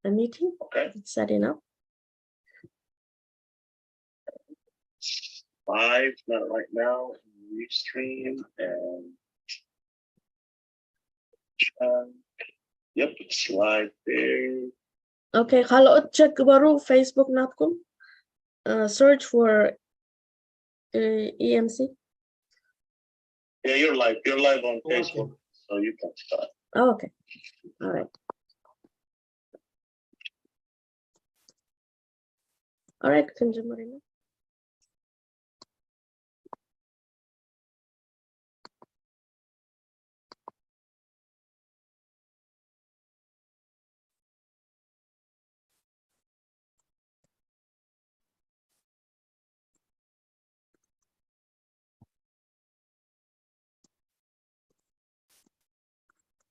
a meeting. Okay. It's setting up. Live, not right now. Restream and yep, it's live there. Okay, خلوا تشيك برو فيسبوك ناتكم. Search for EMC. Yeah, you're live. You're live on Facebook, so you can start. Oh, okay. All right. All right, Kunja Marina.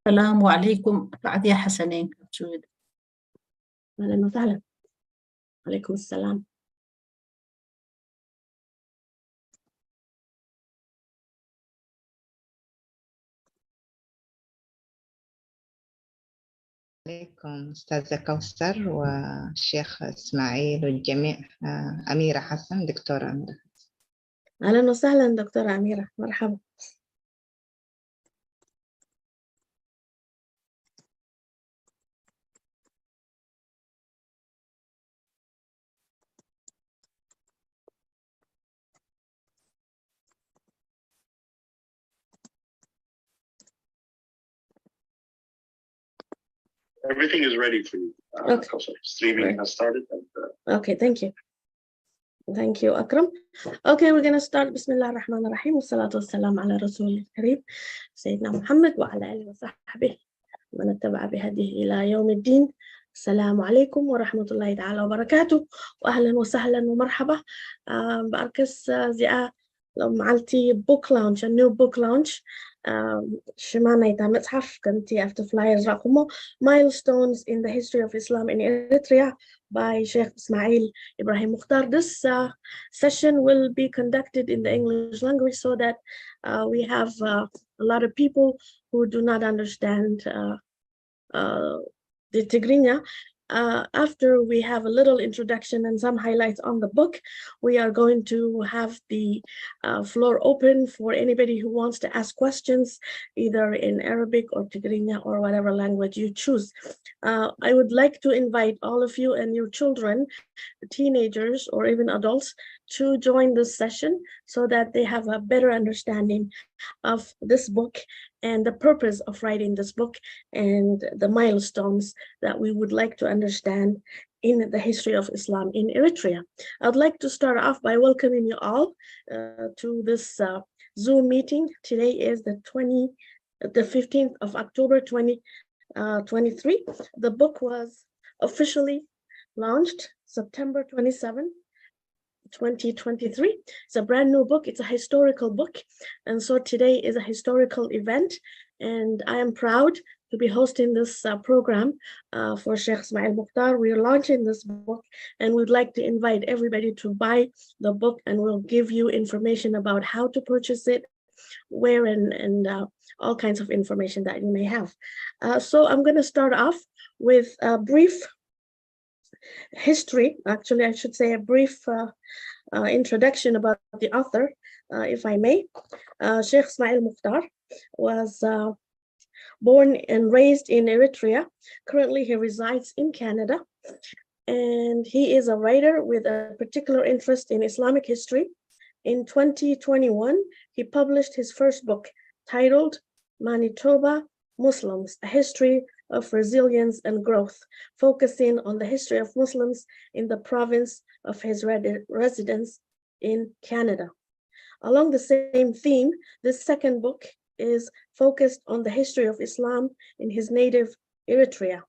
السلام عليكم. بعد يا حسنين شو أهلا وسهلا. عليكم السلام. عليكم أستاذة كوثر والشيخ إسماعيل والجميع. أميرة حسن، دكتورة أميرة. أهلا وسهلا دكتورة أميرة، مرحبا. Everything is ready for you. Okay. Streaming has started. Okay, thank you. Thank you, Akram. Okay, we're going to start. Bismillah ar-Rahman ar-Rahim. Wassalatu wassalam ala Rasul al-Kareem, Sayyidina Muhammad wa ala alihi wa sahbihi. Man ittaba'a bihadihi ila yawm ad-din. Assalamu alaikum wa rahmatullahi ta'ala wa barakatuh. Wa ahlan wa sahlan wa marhaba. Barkas zi'a معلتي book launch, a new book launch. شمعنا متحف كنتي after flyers رقمه Milestones in the History of Islam in Eritrea by Sheikh Ismael Mukhtar. This session will be conducted in the English language so that we have a lot of people who do not understand the Tigrinya. After we have a little introduction and some highlights on the book, we are going to have the floor open for anybody who wants to ask questions, either in Arabic or Tigrinya or whatever language you choose. I would like to invite all of you and your children, teenagers or even adults, to join this session so that they have a better understanding of this book and the purpose of writing this book and the milestones that we would like to understand in the history of Islam in Eritrea. I'd like to start off by welcoming you all to this Zoom meeting. Today is the 15th of October 2023. The book was officially launched September 27, 2023. It's a brand new book. It's a historical book. And so today is a historical event. And I am proud to be hosting this program for Sheikh Ismael Mukhtar. We're launching this book and we'd like to invite everybody to buy the book, and we'll give you information about how to purchase it, where, and all kinds of information that you may have. So I'm going to start off with a brief history. Actually, I should say a brief introduction about the author, if I may. Sheikh Ismael Mukhtar was born and raised in Eritrea. Currently, he resides in Canada, and he is a writer with a particular interest in Islamic history. In 2021, he published his first book titled Manitoba Muslims, A History of Resilience and Growth, focusing on the history of Muslims in the province of his residence in Canada. Along the same theme, this second book is focused on the history of Islam in his native Eritrea.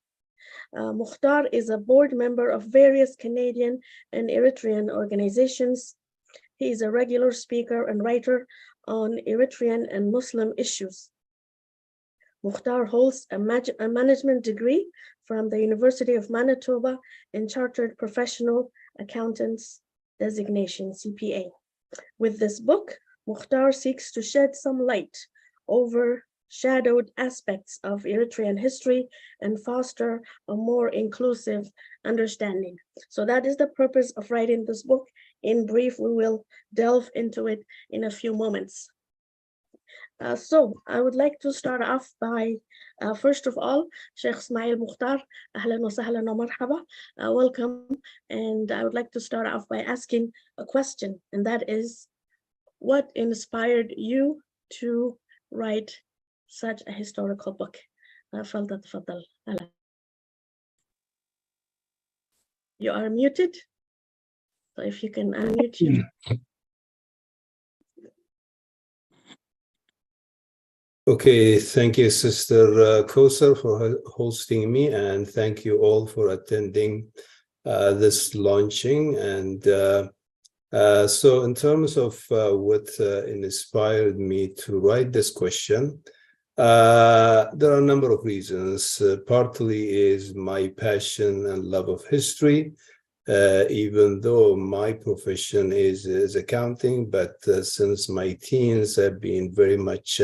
Mukhtar is a board member of various Canadian and Eritrean organizations. He is a regular speaker and writer on Eritrean and Muslim issues. Mukhtar holds a management degree from the University of Manitoba in Chartered Professional Accountants designation, CPA. With this book, Mukhtar seeks to shed some light over shadowed aspects of Eritrean history and foster a more inclusive understanding. So that is the purpose of writing this book. In brief, we will delve into it in a few moments. So I would like to start off by, first of all, Sheikh Ismael Mukhtar, ahlan wa sahlan wa marhaba, welcome. And I would like to start off by asking a question, and that is, what inspired you to write such a historical book? تفضل. You are muted, so if you can unmute you. Okay, thank you, Sister Kosar, for hosting me, and thank you all for attending this launching. And so in terms of what inspired me to write this question, there are a number of reasons. Partly is my passion and love of history, even though my profession is accounting, but since my teens, I've been very much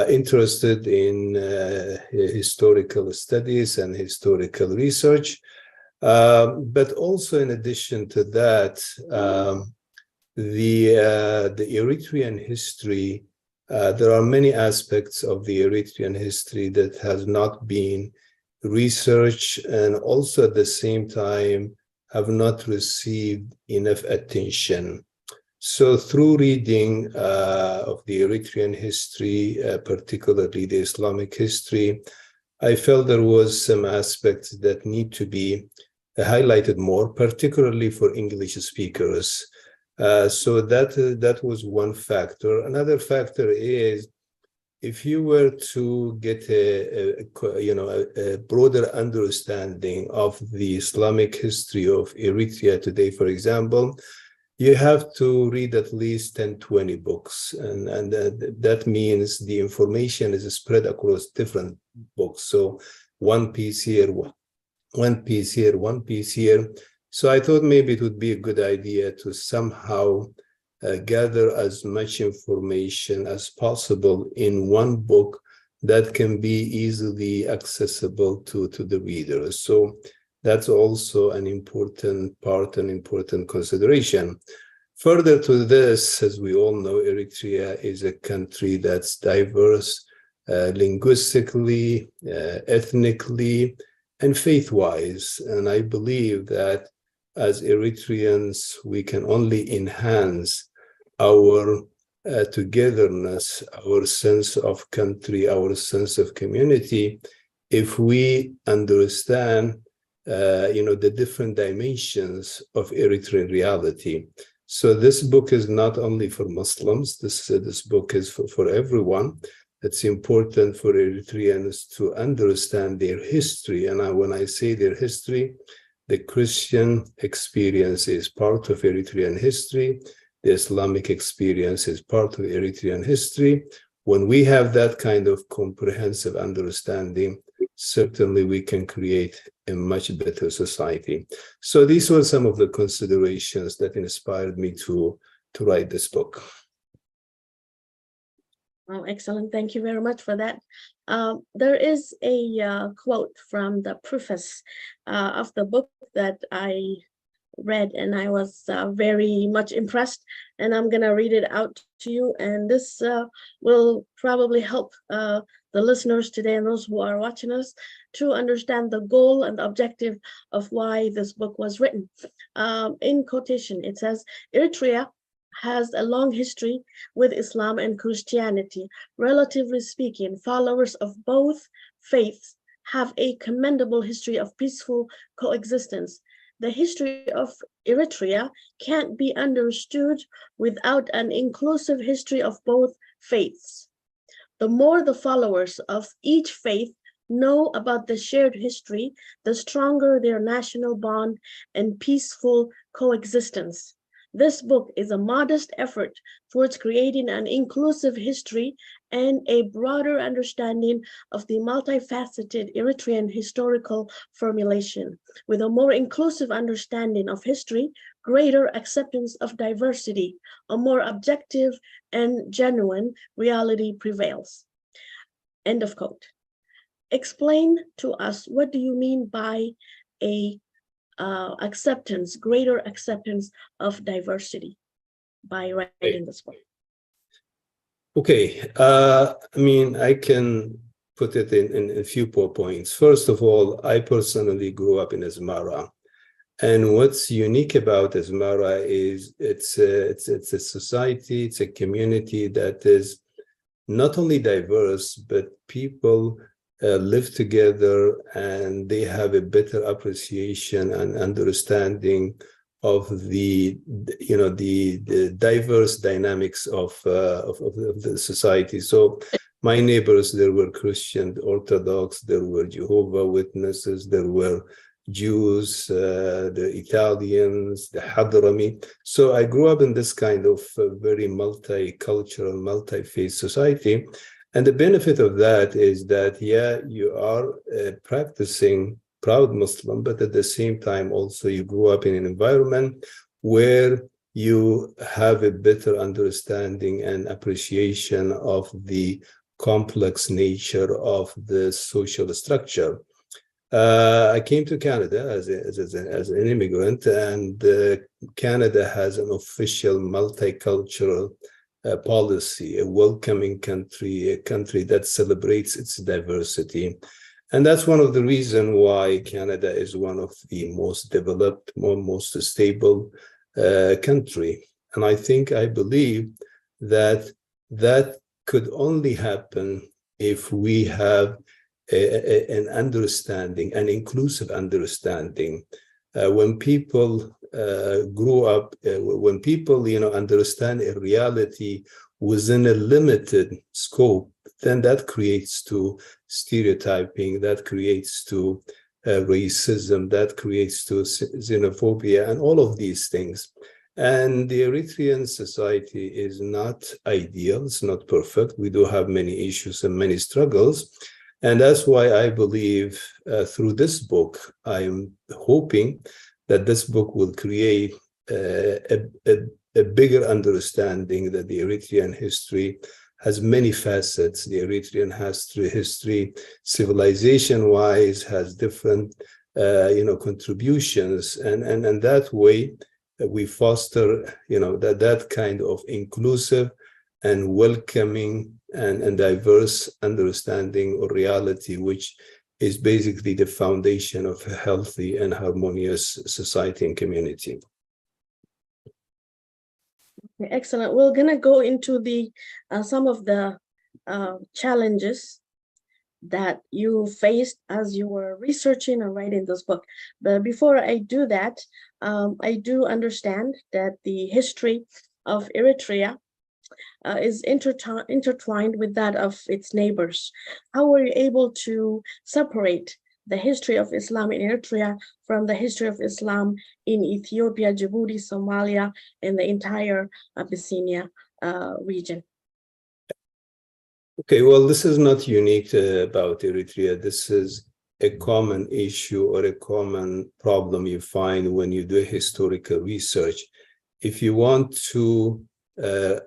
interested in historical studies and historical research. But also in addition to that, the Eritrean history, there are many aspects of the Eritrean history that has not been researched, and also at the same time have not received enough attention. So through reading of the Eritrean history, particularly the Islamic history, I felt there was some aspects that need to be highlighted more, particularly for English speakers. So that was one factor. Another factor is, if you were to get a broader understanding of the Islamic history of Eritrea today, for example, you have to read at least 10, 20 books. And that means the information is spread across different books. So one piece here, one piece here, one piece here. So I thought maybe it would be a good idea to somehow gather as much information as possible in one book that can be easily accessible to the reader. So that's also an important part, an important consideration. Further to this, as we all know, Eritrea is a country that's diverse linguistically, ethnically, and faith-wise. And I believe that as Eritreans, we can only enhance our togetherness, our sense of country, our sense of community, if we understand the different dimensions of Eritrean reality. So this book is not only for Muslims, this book is for everyone. It's important for Eritreans to understand their history. And when I say their history, the Christian experience is part of Eritrean history. The Islamic experience is part of Eritrean history. When we have that kind of comprehensive understanding, certainly we can create a much better society. So these were some of the considerations that inspired me to write this book. Oh, excellent. Thank you very much for that. There is a quote from the preface of the book that I read, and I was very much impressed, and I'm going to read it out to you. And this will probably help the listeners today and those who are watching us to understand the goal and the objective of why this book was written. In quotation, it says, Eritrea has a long history with Islam and Christianity. Relatively speaking, followers of both faiths have a commendable history of peaceful coexistence. The history of Eritrea can't be understood without an inclusive history of both faiths. The more the followers of each faith know about the shared history, the stronger their national bond and peaceful coexistence. This book is a modest effort towards creating an inclusive history and a broader understanding of the multifaceted Eritrean historical formulation. With a more inclusive understanding of history, greater acceptance of diversity, a more objective and genuine reality prevails. End of quote. Explain to us, what do you mean by a greater acceptance of diversity by writing this book? Okay, I mean, I can put it in a few points. First of all, I personally grew up in Asmara. And what's unique about Asmara is it's a society, it's a community that is not only diverse, but people live together and they have a better appreciation and understanding of the diverse dynamics of the society. So my neighbors, there were Christian Orthodox, there were Jehovah's Witnesses, there were Jews, the Italians, the Hadrami. So I grew up in this kind of very multicultural, multi-faith society. And the benefit of that is that, yeah, you are practicing proud Muslim, but at the same time, also you grew up in an environment where you have a better understanding and appreciation of the complex nature of the social structure. I came to Canada as an immigrant, and Canada has an official multicultural policy, a welcoming country, a country that celebrates its diversity. And that's one of the reasons why Canada is one of the most developed, most stable country. And I believe that that could only happen if we have an understanding, an inclusive understanding. When people grew up, when people understand a reality within a limited scope, then that creates to stereotyping, that creates to racism, that creates to xenophobia, and all of these things. And the Eritrean society is not ideal, it's not perfect. We do have many issues and many struggles. And that's why I believe through this book, I'm hoping that this book will create a bigger understanding that the Eritrean history has many facets. The Eritrean history, civilization-wise, has different, contributions, and that way we foster, that kind of inclusive and welcoming and diverse understanding of reality, which is basically the foundation of a healthy and harmonious society and community. Excellent. We're going to go into the some of the challenges that you faced as you were researching and writing this book. But before I do that, I do understand that the history of Eritrea is intertwined with that of its neighbors. How were you able to separate the history of Islam in Eritrea from the history of Islam in Ethiopia, Djibouti, Somalia, and the entire Abyssinia region? Okay, well, this is not unique about Eritrea. This is a common issue or a common problem you find when you do historical research. If you want to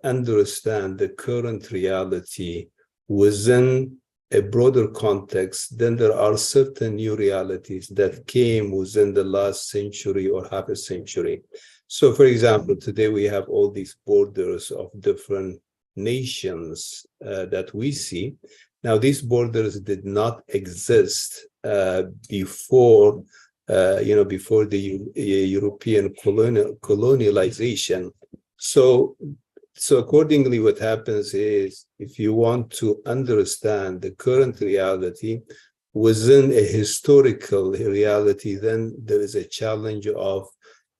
understand the current reality within a broader context, then there are certain new realities that came within the last century or half a century. So, for example, today we have all these borders of different nations that we see. Now, these borders did not exist before the European colonialization. So accordingly, what happens is, if you want to understand the current reality within a historical reality, then there is a challenge of,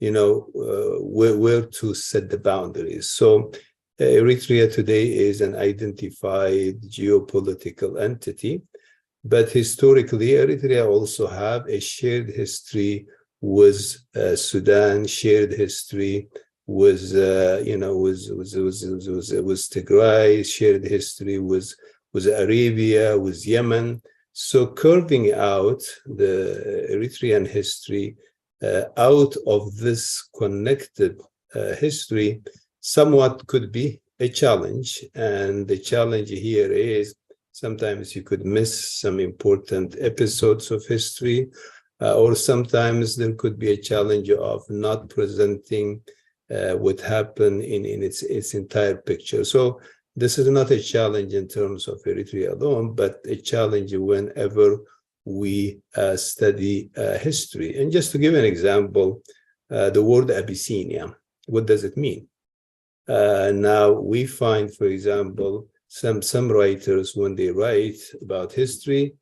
where to set the boundaries. So Eritrea today is an identified geopolitical entity, but historically, Eritrea also have a shared history with Sudan, shared history with Tigray, shared history with Arabia, with Yemen. So carving out the Eritrean history out of this connected history somewhat could be a challenge. And the challenge here is Sometimes you could miss some important episodes of history, or sometimes there could be a challenge of not presenting what happened in its entire picture. So this is not a challenge in terms of Eritrea alone, but a challenge whenever we study history. And just to give an example, the word Abyssinia, what does it mean? Now we find, for example, some writers, when they write about history,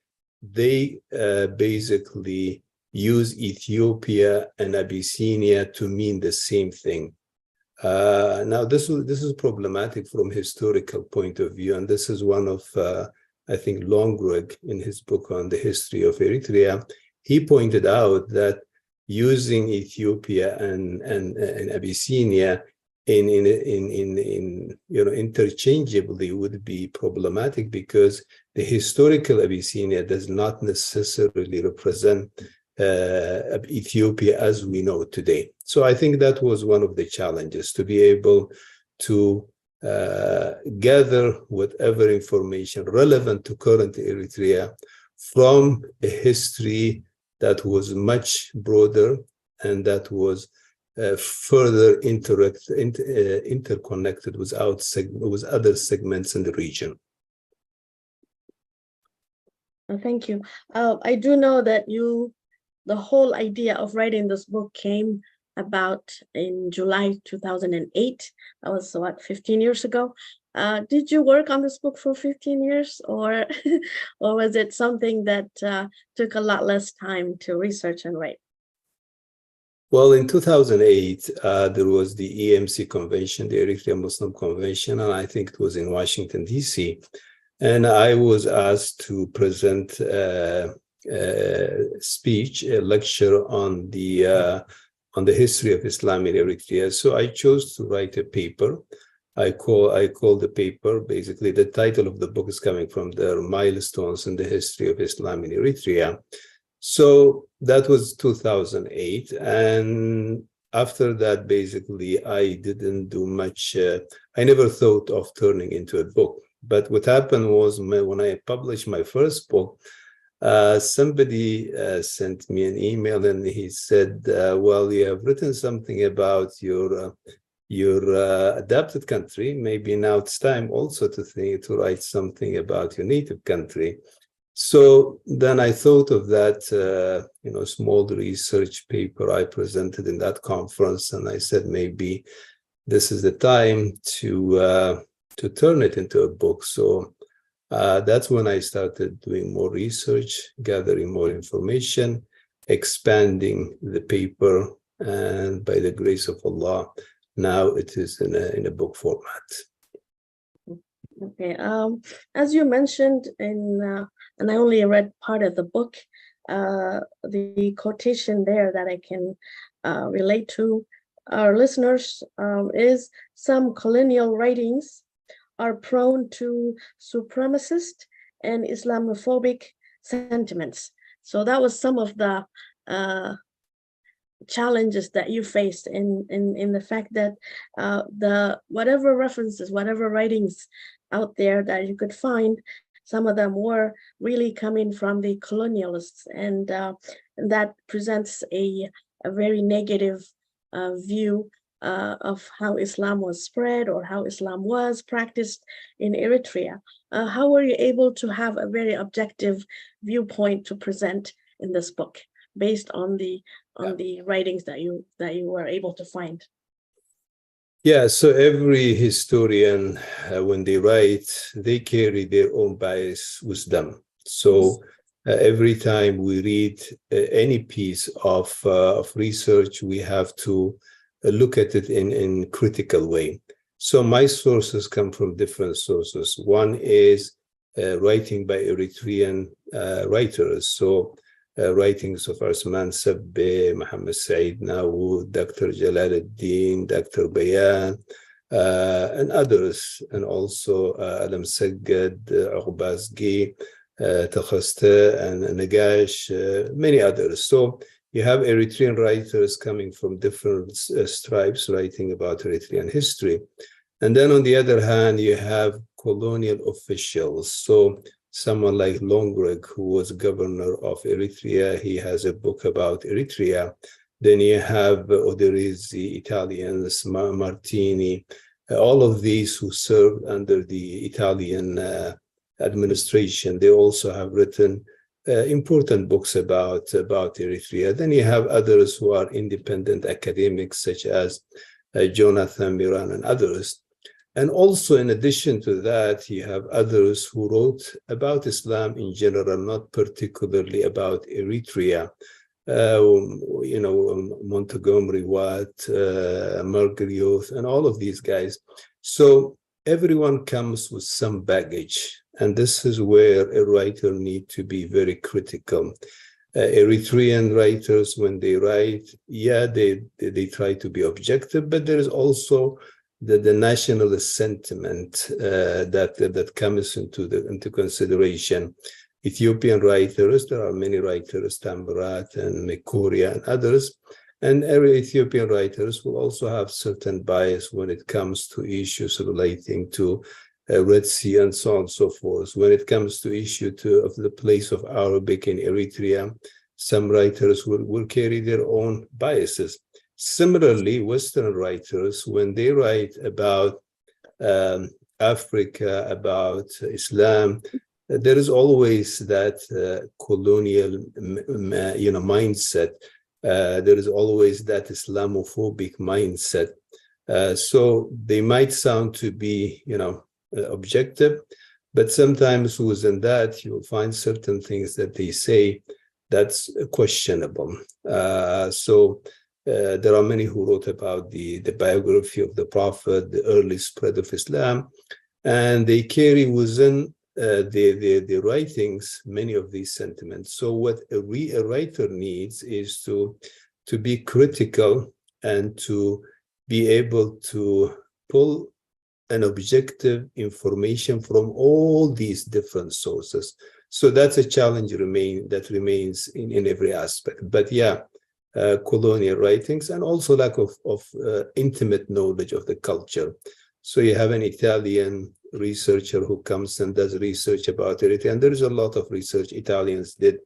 they basically use Ethiopia and Abyssinia to mean the same thing. Now this is problematic from a historical point of view, and this is one of I think Longreg, in his book on the history of Eritrea, he pointed out that using Ethiopia and Abyssinia in interchangeably would be problematic, because the historical Abyssinia does not necessarily represent Ethiopia as we know today. So I think that was one of the challenges, to be able to gather whatever information relevant to current Eritrea from a history that was much broader and that was further interconnected with other segments in the region. Thank you. I do know that the whole idea of writing this book came about in July 2008. That was what, 15 years ago. Did you work on this book for 15 years, or was it something that took a lot less time to research and write? Well, in 2008, there was the EMC convention, the Eritrea Muslim Convention, and I think it was in Washington, D.C. And I was asked to present a speech, a lecture on the history of Islam in Eritrea. So I chose to write a paper. I call the paper, basically the title of the book is coming from the Milestones in the History of Islam in Eritrea. So that was 2008. And after that, basically, I didn't do much. I never thought of turning into a book. But what happened was, when I published my first book, somebody sent me an email, and he said, well, you have written something about your adopted country. Maybe now it's time also to write something about your native country. So then I thought of that, small research paper I presented in that conference, and I said, maybe this is the time to turn it into a book. So that's when I started doing more research, gathering more information, expanding the paper, and by the grace of Allah, now it is in a book format. Okay. As you mentioned, and I only read part of the book, the quotation there that I can relate to our listeners is, some colonial writings are prone to supremacist and Islamophobic sentiments. So that was some of the challenges that you faced in the fact that whatever references, whatever writings out there that you could find, some of them were really coming from the colonialists, and that presents a very negative view of how Islam was spread or how Islam was practiced in Eritrea. How were you able to have a very objective viewpoint to present in this book based on the writings that you were able to find? Yeah, so every historian, when they write, they carry their own bias with them. So every time we read any piece of research, we have to look at it in critical way. So my sources come from different sources. One is writing by Eritrean writers. So writings of Osman Sabbe, Muhammad Said Nawood, Dr. Jalaluddin, Dr. Bayan, and others, and also Alam Saggad, Uqbazgi, Takhaste, and Nagash, many others. So you have Eritrean writers coming from different stripes writing about Eritrean history. And then on the other hand, you have colonial officials. So someone like Longreg, who was governor of Eritrea. He has a book about Eritrea. Then you have Odorizzi, Italians, Martini, all of these who served under the Italian administration. They also have written important books about Eritrea. Then you have others who are independent academics, such as Jonathan Miran and others. And also, in addition to that, you have others who wrote about Islam in general, not particularly about Eritrea. Montgomery Watt, Marguerite, and all of these guys. So everyone comes with some baggage. And this is where a writer needs to be very critical. Eritrean writers, when they write, they try to be objective, but there is also the nationalist sentiment that comes into consideration. Ethiopian writers, there are many writers, Tambarat and Mekoria and others, and every Ethiopian writers will also have certain bias when it comes to issues relating to Red Sea and so on and so forth. When it comes to issue of the place of Arabic in Eritrea, some writers will carry their own biases. Similarly, Western writers, when they write about Africa, about Islam, there is always that colonial, mindset. There is always that Islamophobic mindset. So they might sound to be, objective, but sometimes within that you'll find certain things that they say that's questionable. So there are many who wrote about the biography of the Prophet, the early spread of Islam, and they carry within the writings many of these sentiments. So what a writer needs is to be critical and to be able to pull an objective information from all these different sources. So that's a challenge that remains in every aspect. But colonial writings and also lack of intimate knowledge of the culture. So you have an Italian researcher who comes and does research about Eritrea, and there is a lot of research Italians did,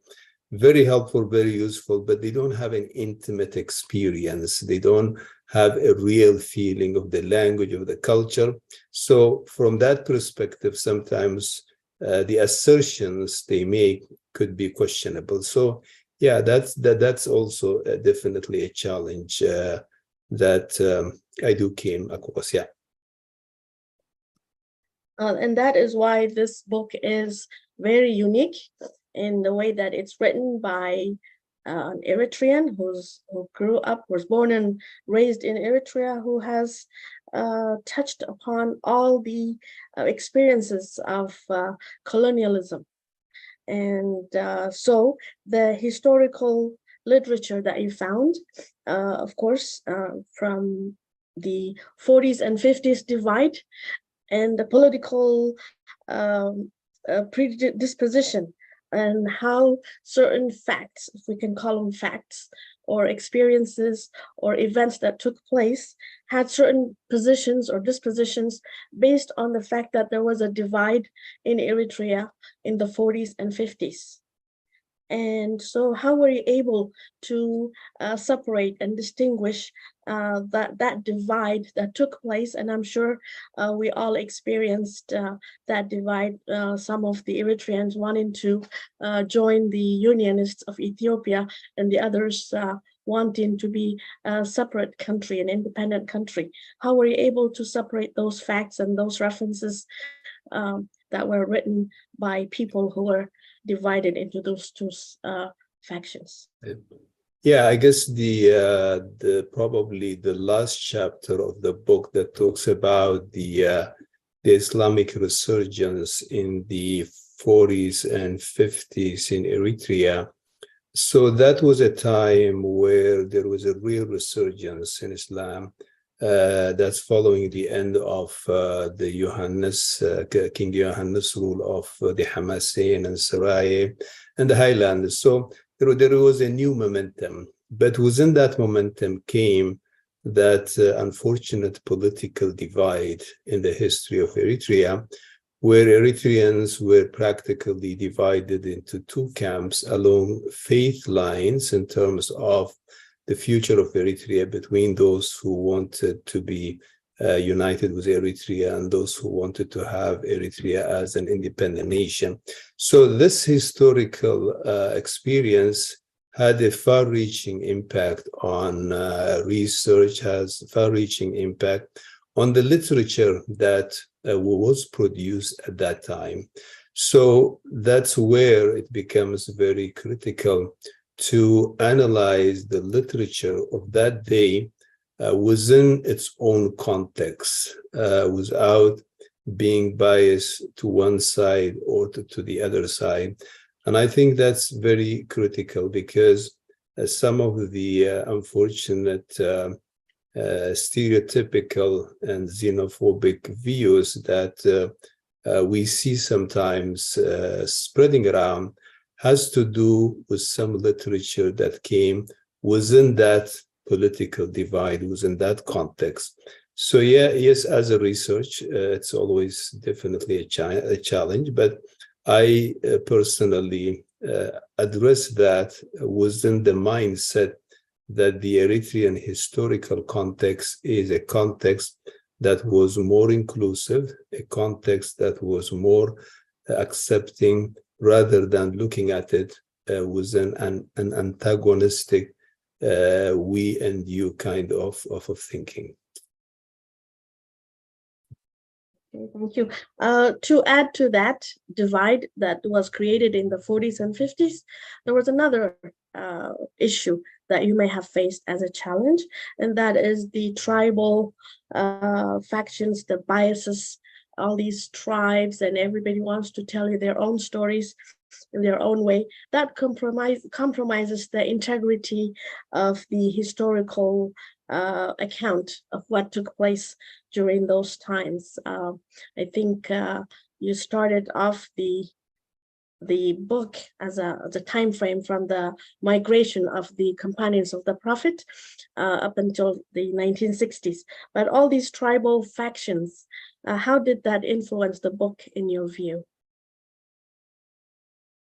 very helpful, very useful, but they don't have an intimate experience. They don't have a real feeling of the language, of the culture. So from that perspective, sometimes the assertions they make could be questionable. So that's also definitely a challenge that I do came across. And that is why this book is very unique in the way that it's written by an Eritrean who grew up, was born and raised in Eritrea, who has touched upon all the experiences of colonialism. And so the historical literature that you found, of course, from the 40s and 50s divide, and the political predisposition, and how certain facts, if we can call them facts, or experiences or events that took place, had certain positions or dispositions based on the fact that there was a divide in Eritrea in the 40s and 50s. And so how were you able to separate and distinguish that divide that took place? And I'm sure we all experienced that divide, some of the Eritreans wanting to join the Unionists of Ethiopia, and the others wanting to be a separate country, an independent country. How were you able to separate those facts and those references that were written by people who were divided into those two factions? I guess the probably the last chapter of the book that talks about the Islamic resurgence in the 40s and 50s in Eritrea. So that was a time where there was a real resurgence in Islam. That's following the end of the King Johannes rule of the Hamasin and Sarai and the Highlanders. So there was a new momentum, but within that momentum came that unfortunate political divide in the history of Eritrea, where Eritreans were practically divided into two camps along faith lines in terms of the future of Eritrea, between those who wanted to be united with Eritrea and those who wanted to have Eritrea as an independent nation. So this historical experience had a far-reaching impact on research, has far-reaching impact on the literature that was produced at that time. So that's where it becomes very critical to analyze the literature of that day within its own context, without being biased to one side or to the other side. And I think that's very critical, because some of the unfortunate stereotypical and xenophobic views that we see sometimes spreading around has to do with some literature that came within that political divide, within that context. So yes, as a research, it's always definitely a challenge, but I personally address that within the mindset that the Eritrean historical context is a context that was more inclusive, a context that was more accepting, rather than looking at it within an antagonistic we and you kind of thinking. Okay, thank you. To add to that divide that was created in the 40s and 50s, there was another issue that you may have faced as a challenge, and that is the tribal factions, the biases, all these tribes, and everybody wants to tell you their own stories in their own way. That compromises the integrity of the historical account of what took place during those times. I think you started off the book as a time frame from the migration of the companions of the Prophet up until the 1960s. But all these tribal factions, how did that influence the book in your view?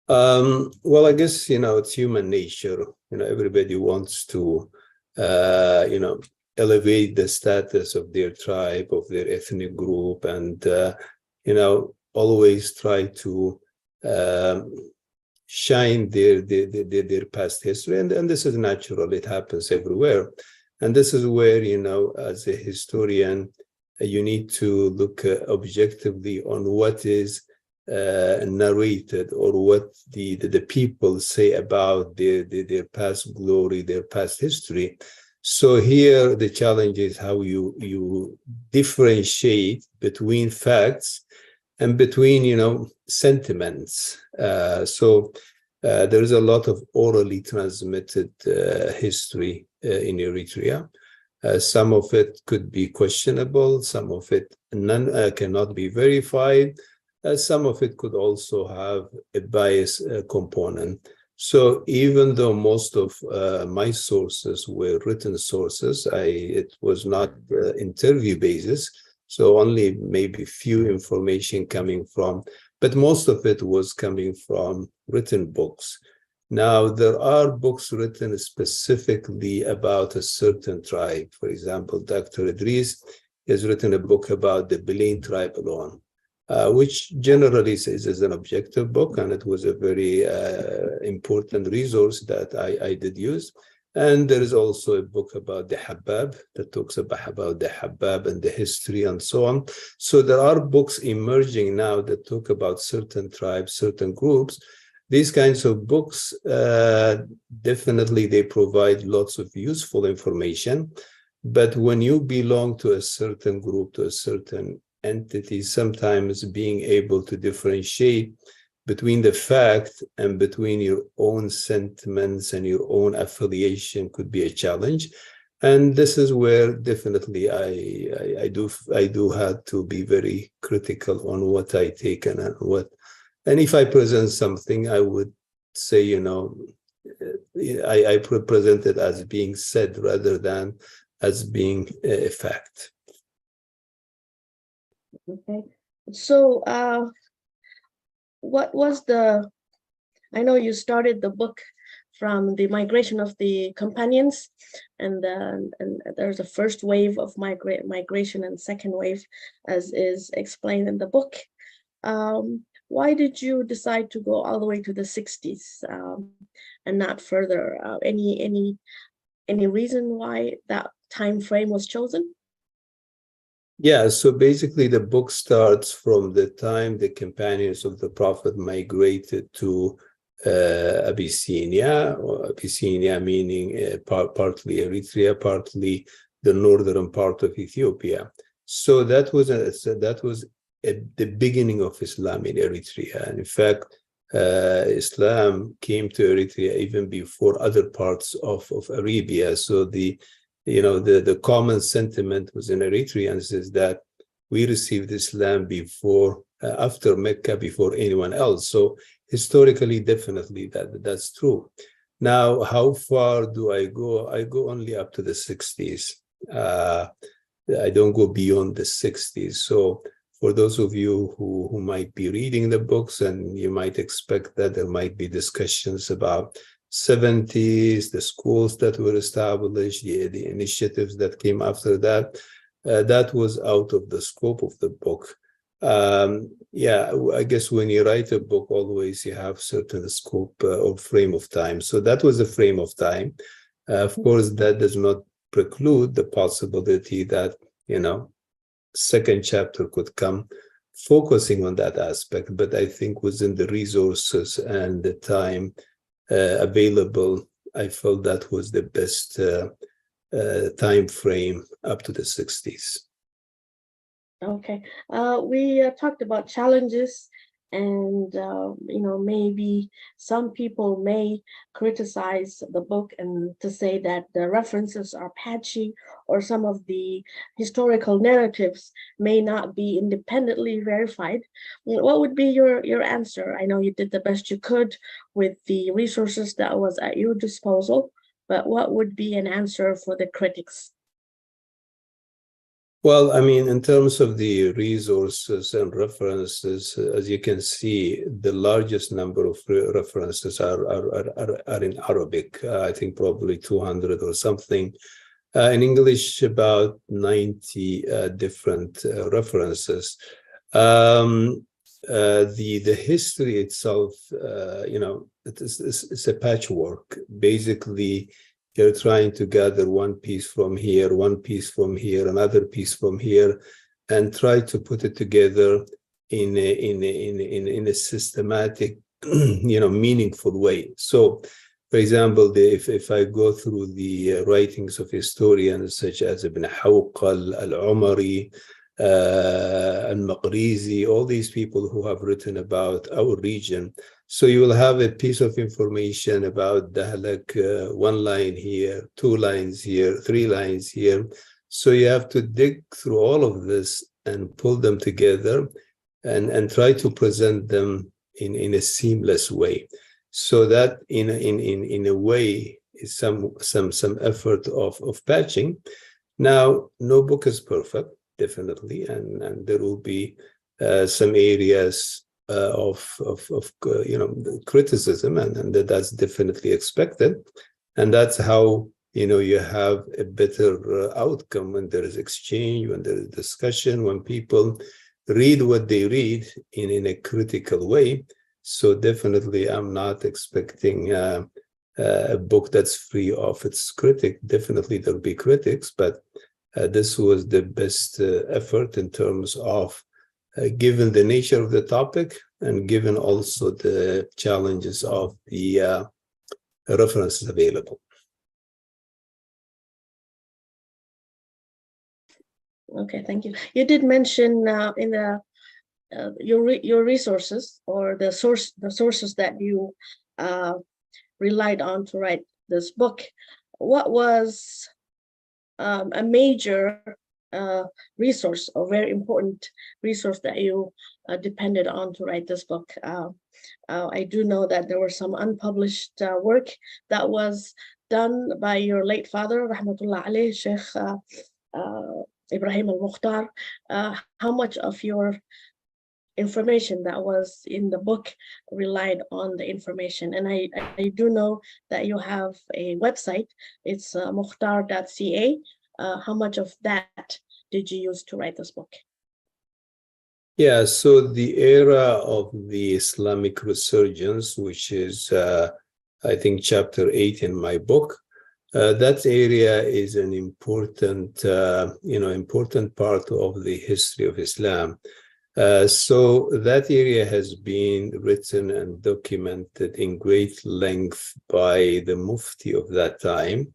Well, I guess, it's human nature. Everybody wants to, elevate the status of their tribe, of their ethnic group, and, always try to shine their past history. And this is natural. It happens everywhere. And this is where, as a historian, you need to look objectively on what is narrated, or what the people say about their past glory, their past history. So here the challenge is how you differentiate between facts and between sentiments. So there is a lot of orally transmitted history in Eritrea. Some of it could be questionable, some of it cannot be verified. Some of it could also have a bias component. So even though most of my sources were written sources, it was not interview basis, so only maybe few information coming from, but most of it was coming from written books. Now, there are books written specifically about a certain tribe. For example, Dr. Idris has written a book about the Belain tribe alone, which generally says is an objective book, and it was a very important resource that I did use. And there is also a book about the Habab that talks about the Habab and the history and so on. So there are books emerging now that talk about certain tribes, certain groups. These kinds of books, definitely they provide lots of useful information. But when you belong to a certain group, to a certain entity, sometimes being able to differentiate between the fact and between your own sentiments and your own affiliation could be a challenge. And this is where definitely I do have to be very critical on what I take and what. And if I present something, I would say, I present it as being said rather than as being a fact. Okay. So, what was I know you started the book from the migration of the companions, and there's a first wave of migration and second wave, as is explained in the book. Why did you decide to go all the way to the 60s and not further? Any reason why that time frame was chosen? Yeah, so basically the book starts from the time the companions of the Prophet migrated to Abyssinia, or Abyssinia meaning partly Eritrea, partly the northern part of Ethiopia. So that was the beginning of Islam in Eritrea. And in fact, Islam came to Eritrea even before other parts of Arabia. So the common sentiment within Eritreans is that we received Islam before, after Mecca, before anyone else. So historically, definitely that's true. Now, how far do I go? I go only up to the 60s. I don't go beyond the 60s. So for those of you who might be reading the books, and you might expect that there might be discussions about 70s, the schools that were established, the initiatives that came after that, that was out of the scope of the book. Yeah, I guess when you write a book, always you have certain scope or frame of time. So that was a frame of time. Of course, that does not preclude the possibility that, second chapter could come focusing on that aspect. But I think within the resources and the time available, I felt that was the best time frame up to the 60s. Okay. We talked about challenges, and maybe some people may criticize the book and to say that the references are patchy, or some of the historical narratives may not be independently verified. What would be your answer? I know you did the best you could with the resources that was at your disposal, but what would be an answer for the critics? Well, I mean, in terms of the resources and references, as you can see, the largest number of references are in Arabic. I think probably 200 or something. In English, about 90 different references. The history itself, it's a patchwork. Basically, you're trying to gather one piece from here, one piece from here, another piece from here, and try to put it together in a systematic, meaningful way. So, for example, if I go through the writings of historians such as Ibn Hawqal, Al-Umari, Al-Maqrizi, all these people who have written about our region. So you will have a piece of information about Dahlak, one line here, 2 lines here, 3 lines here. So you have to dig through all of this and pull them together and try to present them in a seamless way. So that in a way is some effort of patching. Now, no book is perfect, definitely, and there will be some areas of criticism, and that's definitely expected, and that's how you have a better outcome when there is exchange, when there is discussion, when people read what they read in a critical way. So definitely, I'm not expecting a book that's free of its critic. Definitely, there'll be critics, but this was the best effort in terms of given the nature of the topic and given also the challenges of the references available. Okay, thank you. You did mention in your resources, or the sources that you relied on to write this book. What was a major resource, or very important resource that you depended on to write this book? I do know that there was some unpublished work that was done by your late father, Rahmatullah alayh, Sheikh Ismael Mukhtar. How much of your information that was in the book relied on the information. And I do know that you have a website. It's mukhtar.ca. How much of that did you use to write this book? Yeah, so the era of the Islamic resurgence, which is, I think, chapter 8 in my book, that area is an important, important part of the history of Islam. So that area has been written and documented in great length by the Mufti of that time.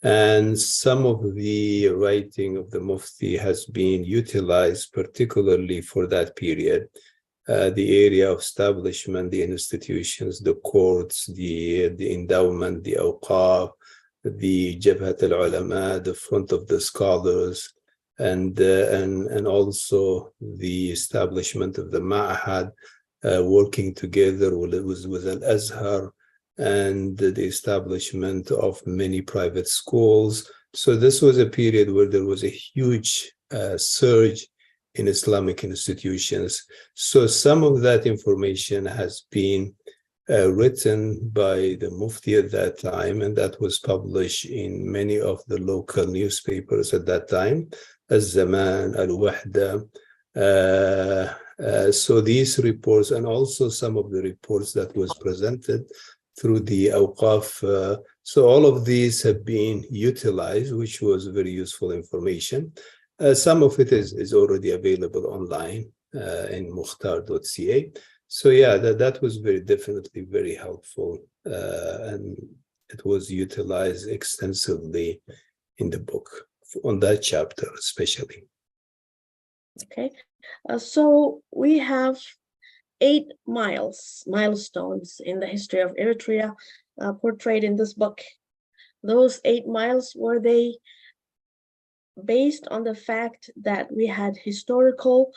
And some of the writing of the Mufti has been utilized particularly for that period. The area of establishment, the institutions, the courts, the endowment, the awqaf, the Jabhat al-Ulama, the front of the scholars, and also the establishment of the Ma'had, working together with Al-Azhar, and the establishment of many private schools. So this was a period where there was a huge surge in Islamic institutions. So some of that information has been written by the Mufti at that time, and that was published in many of the local newspapers at that time, Al-Zaman, Al-Wahda. So these reports, and also some of the reports that was presented through the Awqaf. So all of these have been utilized, which was very useful information. Some of it is already available online in mukhtar.ca. So yeah, that was definitely very helpful, and it was utilized extensively in the book on that chapter especially. Okay, so we have 8 milestones in the history of Eritrea portrayed in this book. Those 8 miles, were they based on the fact that we had historical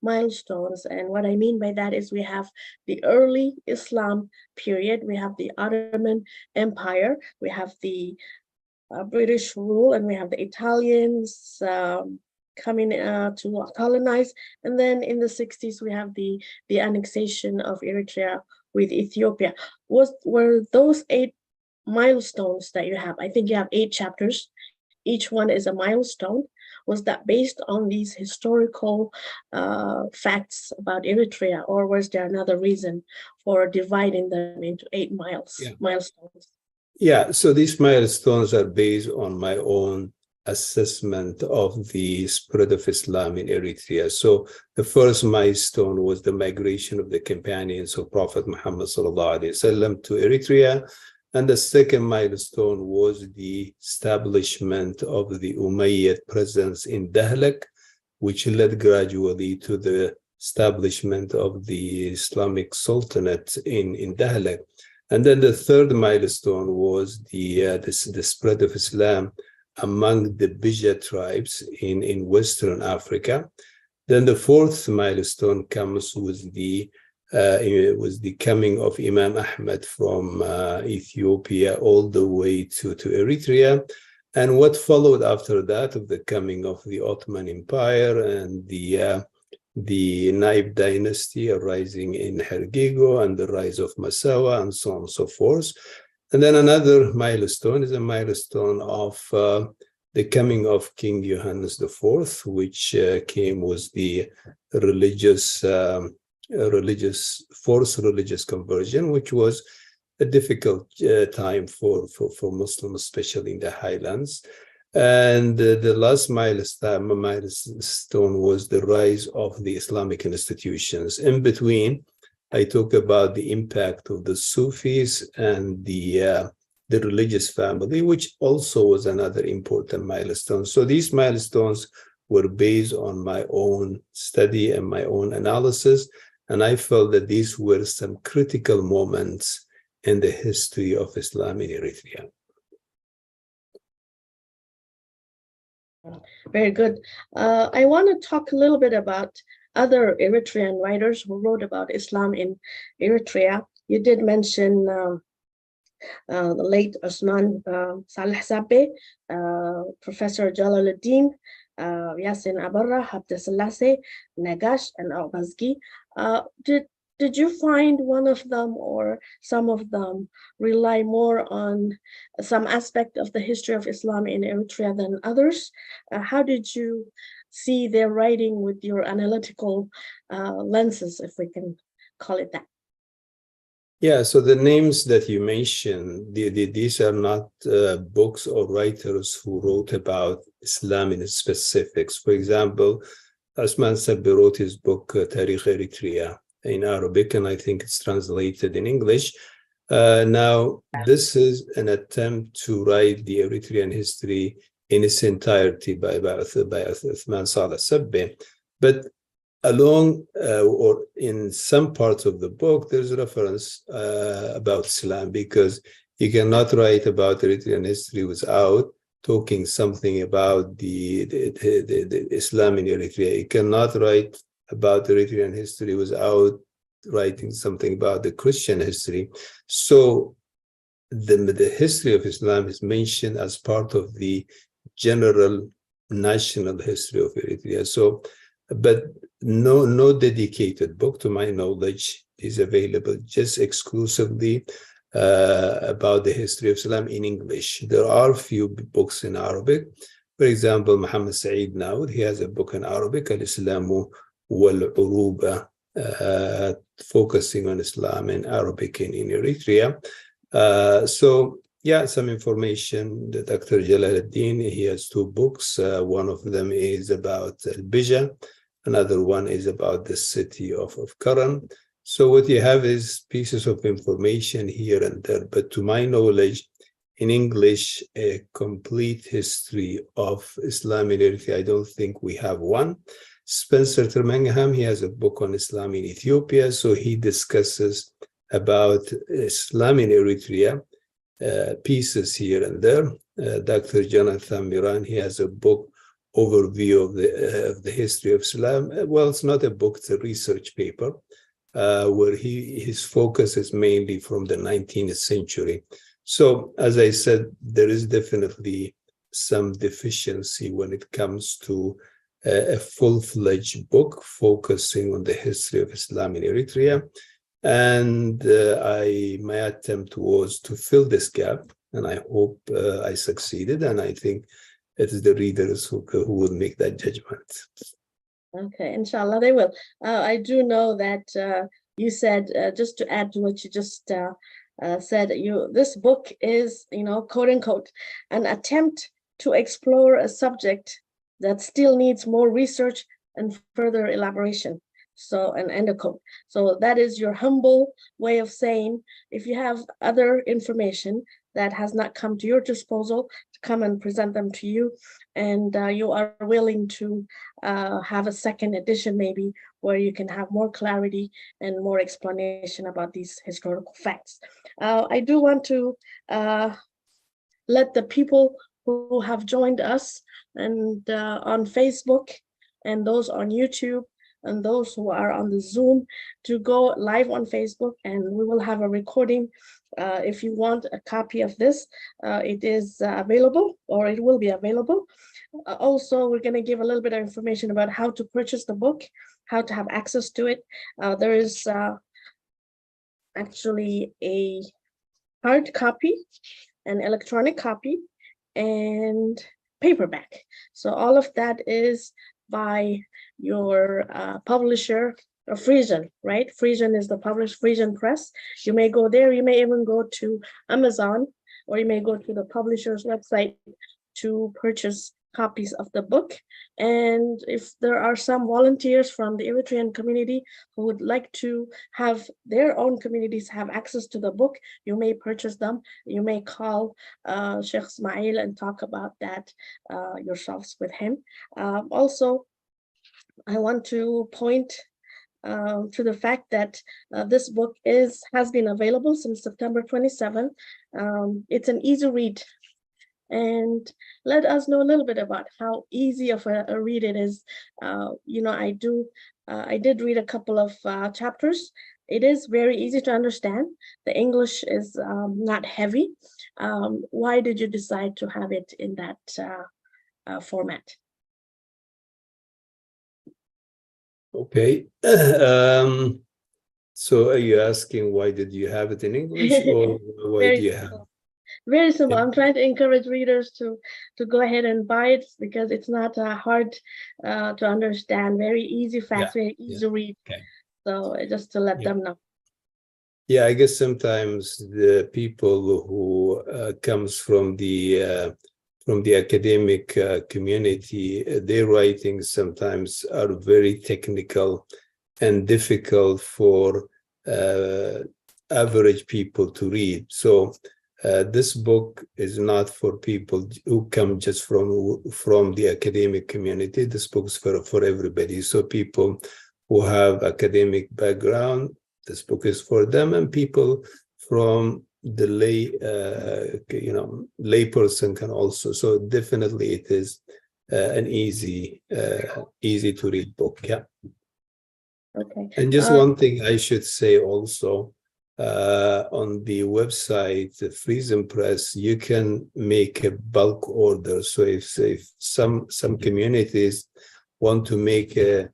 milestones? And what I mean by that is we have the early Islam period, we have the Ottoman Empire, we have the British rule, and we have the Italians coming to colonize. And then in the 60s, we have the annexation of Eritrea with Ethiopia. Were those 8 milestones that you have? I think you have 8 chapters. Each one is a milestone. Was that based on these historical facts about Eritrea, or was there another reason for dividing them into 8 milestones? Yeah, so these milestones are based on my own assessment of the spread of Islam in Eritrea. So the first milestone was the migration of the companions of Prophet Muhammad ﷺ to Eritrea. And the second milestone was the establishment of the Umayyad presence in Dahlak, which led gradually to the establishment of the Islamic Sultanate in Dahlak. And then the third milestone was the spread of Islam among the Bija tribes in Western Africa. Then the fourth milestone comes with the coming of Imam Ahmad from Ethiopia all the way to Eritrea. And what followed after that of the coming of the Ottoman Empire and the Naib dynasty arising in Hergigo and the rise of Massawa and so on and so forth. And then another milestone is a milestone of the coming of King Johannes IV, which came with the forced religious conversion, which was a difficult time for Muslims, especially in the highlands. And the last milestone was the rise of the Islamic institutions. In between, I talk about the impact of the Sufis and the religious family, which also was another important milestone. So these milestones were based on my own study and my own analysis, and I felt that these were some critical moments in the history of Islam in Eritrea. Very good. I want to talk a little bit about other Eritrean writers who wrote about Islam in Eritrea. You did mention the late Osman Saleh Sabe, Professor Jalaluddin, Yasin Abarra, Habda Selassie, Nagash, and Al-Bazgi. Did you find one of them or some of them rely more on some aspect of the history of Islam in Eritrea than others? How did you see their writing with your analytical lenses, if we can call it that? Yeah, so the names that you mentioned, these are not books or writers who wrote about Islam in specifics. For example, Osman Sabri wrote his book, Tariq Eritrea, in Arabic, and I think it's translated in English. Now, this is an attempt to write the Eritrean history in its entirety by Osman Sabri. But along or in some parts of the book, there's a reference about Islam, because you cannot write about Eritrean history without talking something about the Islam in Eritrea. You cannot write about Eritrean history without writing something about the Christian history. So the history of Islam is mentioned as part of the general national history of Eritrea. So, but no dedicated book, to my knowledge, is available just exclusively about the history of Islam in English. There are a few books in Arabic. For example, Muhammad Saeed Naud, he has a book in Arabic, Al-Islamu wal-Uruba, focusing on Islam in Arabic in Eritrea. So yeah, some information. Dr. Jalaluddin, he has two books. One of them is about Al-Bija. Another one is about the city of Karan. So what you have is pieces of information here and there. But to my knowledge, in English, a complete history of Islam in Eritrea, I don't think we have one. Spencer Termangham, he has a book on Islam in Ethiopia. So he discusses about Islam in Eritrea, pieces here and there. Dr. Jonathan Miran, he has a book overview of the history of Islam. Well, it's not a book, it's a research paper, where his focus is mainly from the 19th century. So, as I said, there is definitely some deficiency when it comes to a full-fledged book focusing on the history of Islam in Eritrea. And my attempt was to fill this gap, and I hope I succeeded. And I think it is the readers who will make that judgment. Okay, inshallah, they will. I do know that you said, just to add to what you just said, this book is, quote unquote, an attempt to explore a subject that still needs more research and further elaboration. So, and end of quote. So that is your humble way of saying, if you have other information that has not come to your disposal, to come and present them to you, and you are willing to have a second edition maybe, where you can have more clarity and more explanation about these historical facts. I do want to let the people who have joined us and on Facebook, and those on YouTube, and those who are on the Zoom, to go live on Facebook, and we will have a recording. If you want a copy of this, it is available, or it will be available. Also, we're going to give a little bit of information about how to purchase the book, how to have access to it. There is actually a hard copy, an electronic copy, and paperback. So all of that is by your publisher, Frisian, right? Frisian is the publisher, Frisian Press. You may go there. You may even go to Amazon, or you may go to the publisher's website to purchase copies of the book. And if there are some volunteers from the Eritrean community who would like to have their own communities have access to the book, you may purchase them. You may call Sheikh Ismael and talk about that yourselves with him. Also, I want to point to the fact that this book has been available since September 27th. It's an easy read. And let us know a little bit about how easy of a read it is. I did read a couple of chapters. It is very easy to understand. The English is not heavy. Why did you decide to have it in that format? Okay. So are you asking why did you have it in English, or why do Very you have? simple. Very simple. Yeah. I'm trying to encourage readers to go ahead and buy it because it's not hard to understand. Very easy facts, very easy to read. Okay. So just to let Yeah. them know. Yeah, I guess sometimes the people who comes from the academic community, their writings sometimes are very technical and difficult for average people to read. So this book is not for people who come just from the academic community. This book is for everybody. So people who have academic background, this book is for them, and people from the lay person can also. So definitely it is an easy to read book. Yeah. Okay. And just one thing I should say also, on the website, the Friesen Press, you can make a bulk order. So if some communities want to make an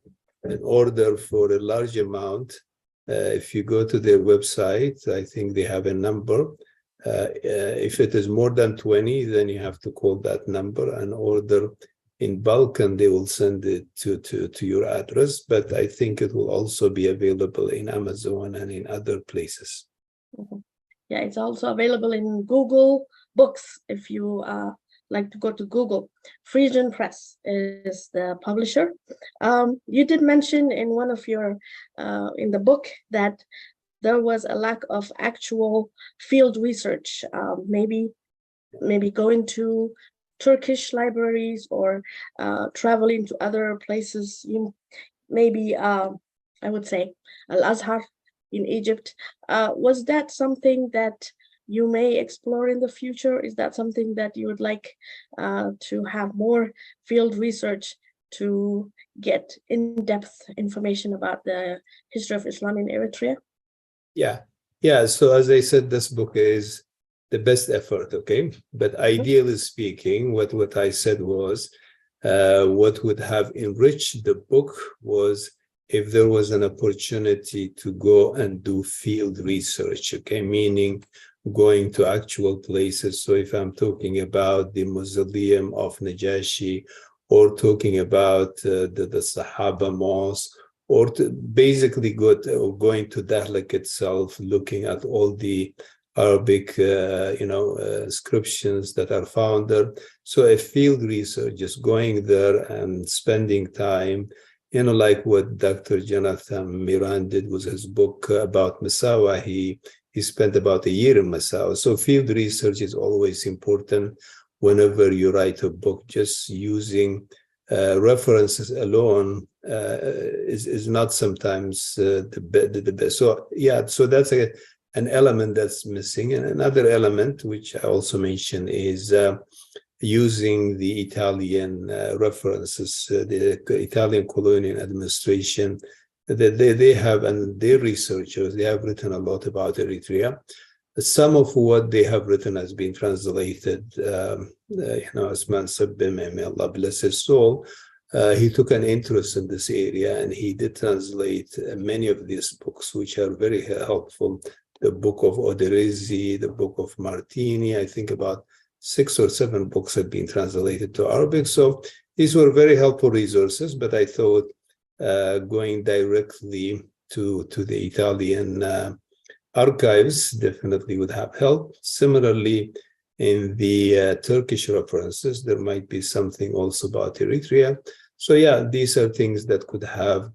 order for a large amount, if you go to their website, I think they have a number. If it is more than 20, then you have to call that number and order in bulk, and they will send it to your address. But I think it will also be available in Amazon and in other places. Yeah, it's also available in Google Books if you like to go to Google. Friesen Press is the publisher. You did mention in one of your in the book that there was a lack of actual field research. Maybe going to Turkish libraries or traveling to other places. Maybe I would say Al-Azhar in Egypt. Was that something that you may explore in the future? Is that something that you would like to have more field research to get in-depth information about the history of Islam in Eritrea? Yeah. So as I said, this book is the best effort, okay? But ideally speaking, what I said was, what would have enriched the book was if there was an opportunity to go and do field research, okay? Meaning going to actual places. So if I'm talking about the mausoleum of Najashi, or talking about the Sahaba Mosque, or basically going to Dahlak itself, looking at all the Arabic, inscriptions that are found there. So a field research, just going there and spending time, like what Dr. Jonathan Miran did with his book about Massawa. He spent about a year in Massawa. So field research is always important whenever you write a book. Just using references alone is not sometimes the best. So yeah, so that's an element that's missing. And another element, which I also mentioned, is using the Italian references, the Italian colonial administration. They have, and their researchers, they have written a lot about Eritrea. Some of what they have written has been translated. Osman Sabbim, may Allah bless his soul, he took an interest in this area, and he did translate many of these books, which are very helpful. The book of Oderezi, the book of Martini, I think about 6 or 7 books have been translated to Arabic. So these were very helpful resources, but I thought going directly to the Italian archives definitely would have helped. Similarly, in the Turkish references, there might be something also about Eritrea. So yeah, these are things that could have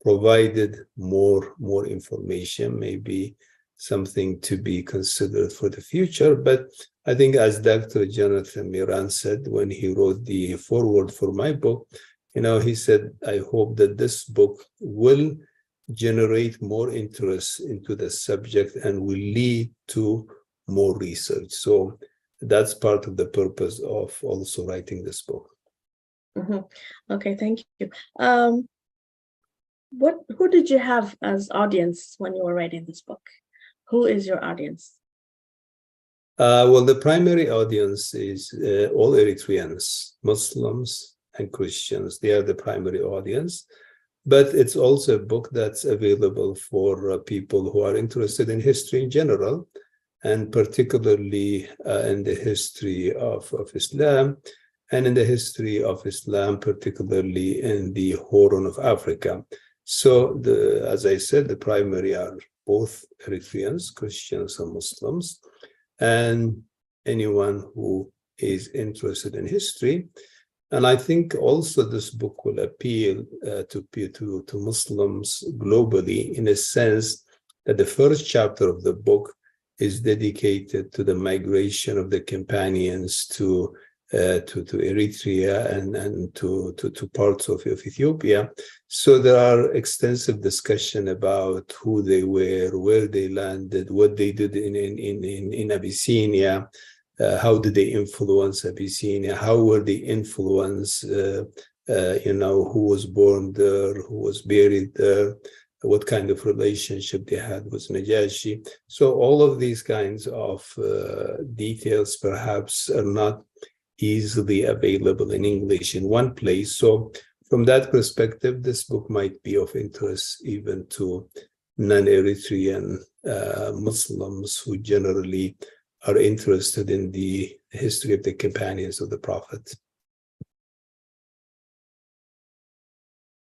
provided more information, maybe something to be considered for the future. But I think, as Dr. Jonathan Miran said when he wrote the foreword for my book, he said, I hope that this book will generate more interest into the subject and will lead to more research. So that's part of the purpose of also writing this book. Okay, thank you. Who did you have as audience when you were writing this book? Who is your audience? Well, the primary audience is all Eritreans, Muslims and Christians. They are the primary audience. but it's also a book that's available for people who are interested in history in general, and particularly in the history of Islam, and in the history of Islam, particularly in the Horn of Africa. So, as I said, the primary are both Eritreans, Christians, and Muslims, and anyone who is interested in history. And I think also this book will appeal to Muslims globally, in a sense that the first chapter of the book is dedicated to the migration of the companions to Eritrea and to parts of Ethiopia. So there are extensive discussion about who they were, where they landed, what they did in Abyssinia, how did they influence Abyssinia, how were they influenced, who was born there, who was buried there, what kind of relationship they had with Najashi. So all of these kinds of details perhaps are not easily available in English in one place. So from that perspective, this book might be of interest even to non-Eritrean Muslims who generally are interested in the history of the companions of the Prophet.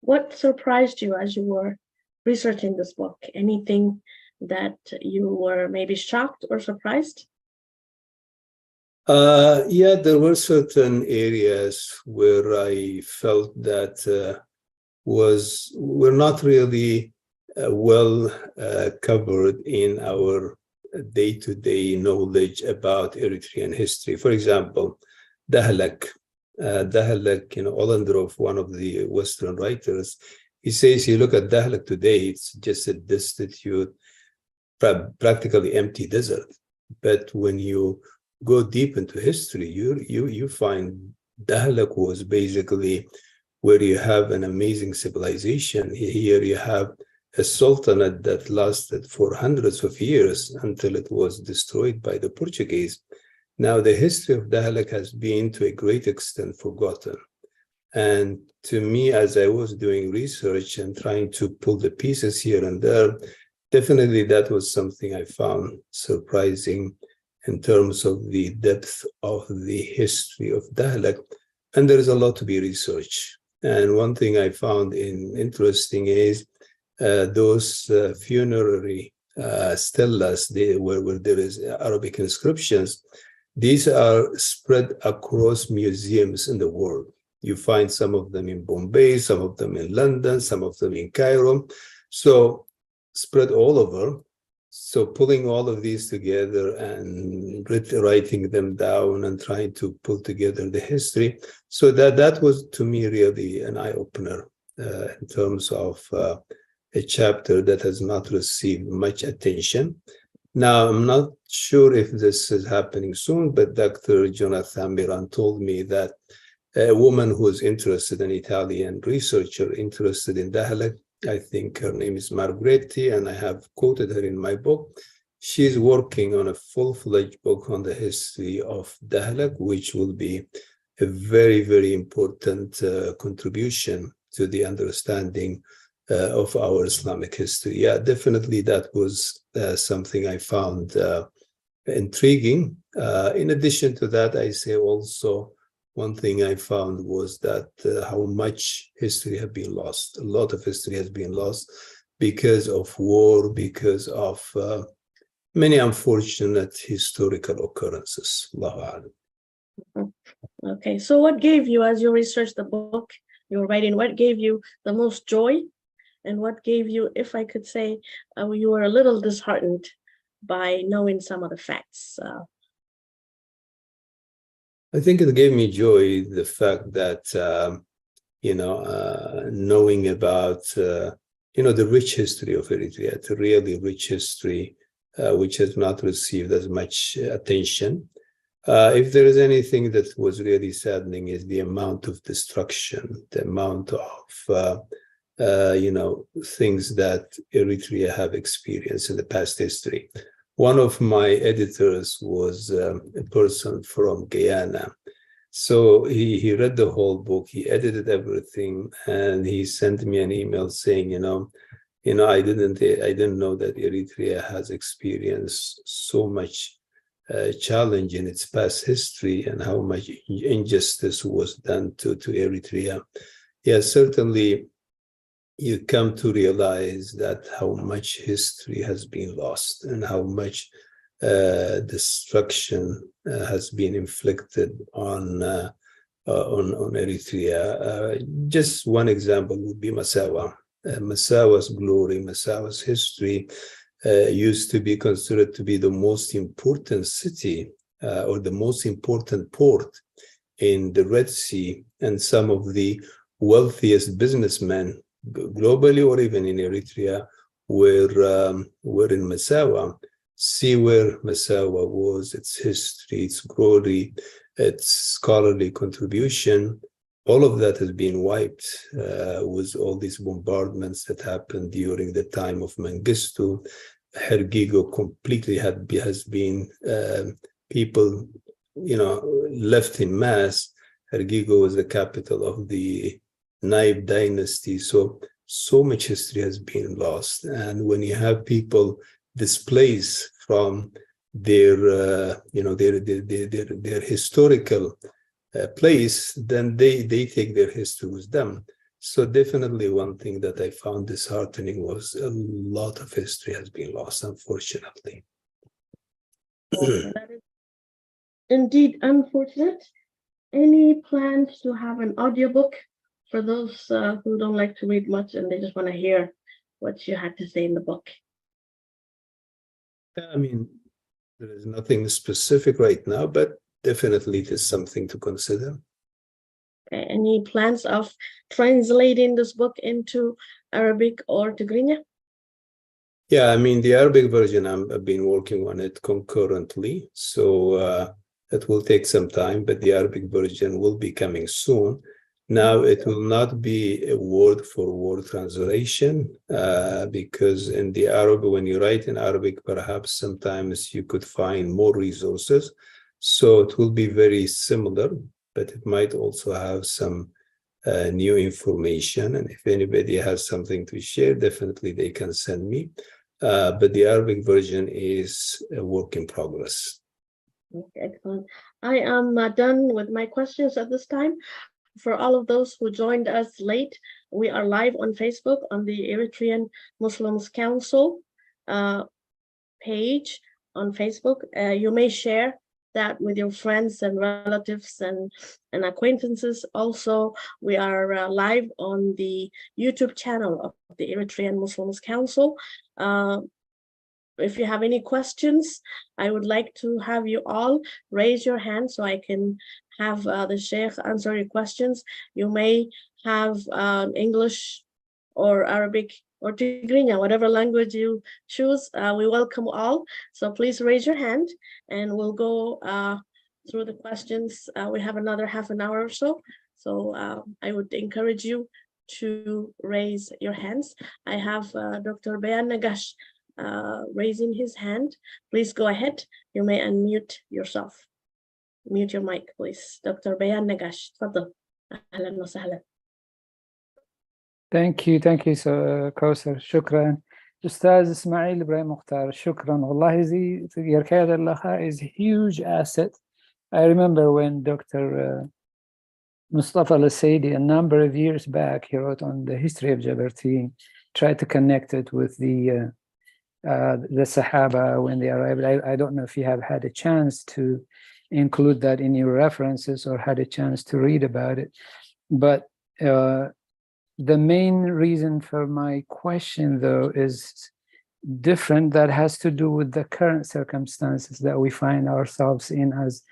What surprised you as you were researching this book? Anything that you were maybe shocked or surprised? Yeah, there were certain areas where I felt that were not really well covered in our day-to-day knowledge about Eritrean history. For example, Dahlak, Ollendorff, one of the Western writers, he says, you look at Dahlak today, it's just a destitute, practically empty desert. But when you go deep into history, you find Dahlak was basically where you have an amazing civilization. Here you have a sultanate that lasted for hundreds of years until it was destroyed by the Portuguese. Now, the history of Dahlak has been to a great extent forgotten. And to me, as I was doing research and trying to pull the pieces here and there, definitely that was something I found surprising in terms of the depth of the history of Dahlak. And there is a lot to be researched. And one thing I found interesting is those funerary stelas where there is Arabic inscriptions. These are spread across museums in the world. You find some of them in Bombay, some of them in London, some of them in Cairo. So spread all over. So pulling all of these together and writing them down and trying to pull together the history. So that was, to me, really an eye-opener in terms of a chapter that has not received much attention. Now, I'm not sure if this is happening soon, but Dr. Jonathan Miran told me that a woman who is interested, an Italian researcher interested in Dahlak, I think her name is Margretti, and I have quoted her in my book. She's working on a full-fledged book on the history of Dahlak, which will be a very, very important contribution to the understanding of our Islamic history. Yeah, definitely that was something I found intriguing. In addition to that, I say also one thing I found was that how much history had been lost. A lot of history has been lost because of war, because of many unfortunate historical occurrences. Allahu A'lam. Okay, so what gave you, as you researched the book you were writing, what gave you the most joy? And what gave you, if I could say, you were a little disheartened by knowing some of the facts? I think it gave me joy, the fact that, knowing about, the rich history of Eritrea, the really rich history, which has not received as much attention. If there is anything that was really saddening is the amount of destruction, the amount of, things that Eritrea have experienced in the past history. One of my editors was a person from Guyana, So he read the whole book, he edited everything, and he sent me an email saying, I didn't know that Eritrea has experienced so much challenge in its past history and how much injustice was done to Eritrea. Yeah, certainly you come to realize that how much history has been lost and how much destruction has been inflicted on Eritrea. Just one example would be Massawa. Massawa's glory, Massawa's history used to be considered to be the most important city or the most important port in the Red Sea, and some of the wealthiest businessmen globally or even in Eritrea were in Massawa. See where Massawa was, its history, its glory, its scholarly contribution. All of that has been wiped with all these bombardments that happened during the time of Mengistu. Hergigo completely has been people, left in mass. Hergigo was the capital of the Naib dynasty. So much history has been lost. And when you have people displaced from their historical place, then they take their history with them. So definitely one thing that I found disheartening was a lot of history has been lost, unfortunately. That is indeed unfortunate. Any plans to have an audiobook for those who don't like to read much and they just want to hear what you had to say in the book? I mean, there is nothing specific right now, but definitely it is something to consider. Any plans of translating this book into Arabic or Tigrinya? Yeah, I mean, the Arabic version, I've been working on it concurrently, so it will take some time, but the Arabic version will be coming soon. Now, it will not be a word-for-word translation because in the Arabic, when you write in Arabic, perhaps sometimes you could find more resources. So it will be very similar, but it might also have some new information. And if anybody has something to share, definitely they can send me. But the Arabic version is a work in progress. Okay, excellent. I am done with my questions at this time. For all of those who joined us late, we are live on Facebook on the Eritrean Muslims Council page on Facebook. You may share that with your friends and relatives and acquaintances. Also, we are live on the YouTube channel of the Eritrean Muslims Council. If you have any questions, I would like to have you all raise your hand so I can have the Sheikh answer your questions. You may have English or Arabic or Tigrinya, whatever language you choose. We welcome all. So please raise your hand and we'll go through the questions. We have another half an hour or so. So I would encourage you to raise your hands. I have Dr. Bayan Nagash raising his hand. Please go ahead. You may unmute yourself. Mute your mic, please. Dr. Bayan Nagash, تفضل. أهلا وسهلا. Thank you, كوثر. شكرا. أستاذ إسماعيل إبراهيم مختار. شكرا. والله your قيادة اللخاء is a huge asset. I remember when Dr. Mustafa al-Saidi, a number of years back, he wrote on the history of Jabarti, tried to connect it with the Sahaba when they arrived. I don't know if you have had a chance to include that in your references or had a chance to read about it. But the main reason for my question, though, is different. That has to do with the current circumstances that we find ourselves in as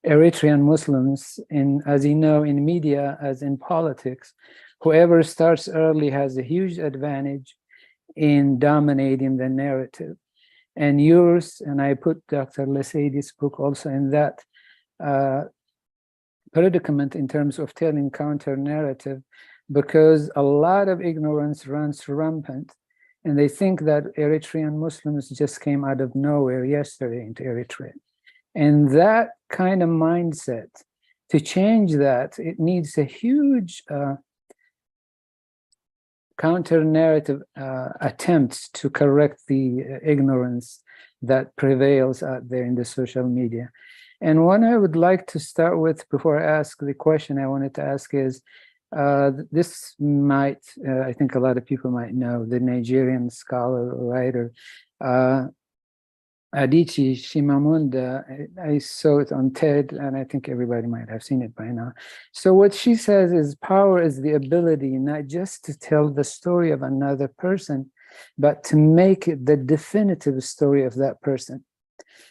Eritrean Muslims. As you know, in media, as in politics, whoever starts early has a huge advantage in dominating the narrative. And yours, and I put Dr. Lesaidi's book also in that predicament in terms of telling counter narrative, because a lot of ignorance runs rampant, and they think that Eritrean Muslims just came out of nowhere yesterday into Eritrea. And that kind of mindset to change that, it needs a huge counter-narrative attempts to correct the ignorance that prevails out there in the social media. And one I would like to start with before I ask the question I wanted to ask is, this might, I think a lot of people might know, the Nigerian scholar, writer, Adichie Chimamanda. I saw it on TED, and I think everybody might have seen it by now. So what she says is power is the ability not just to tell the story of another person, but to make it the definitive story of that person.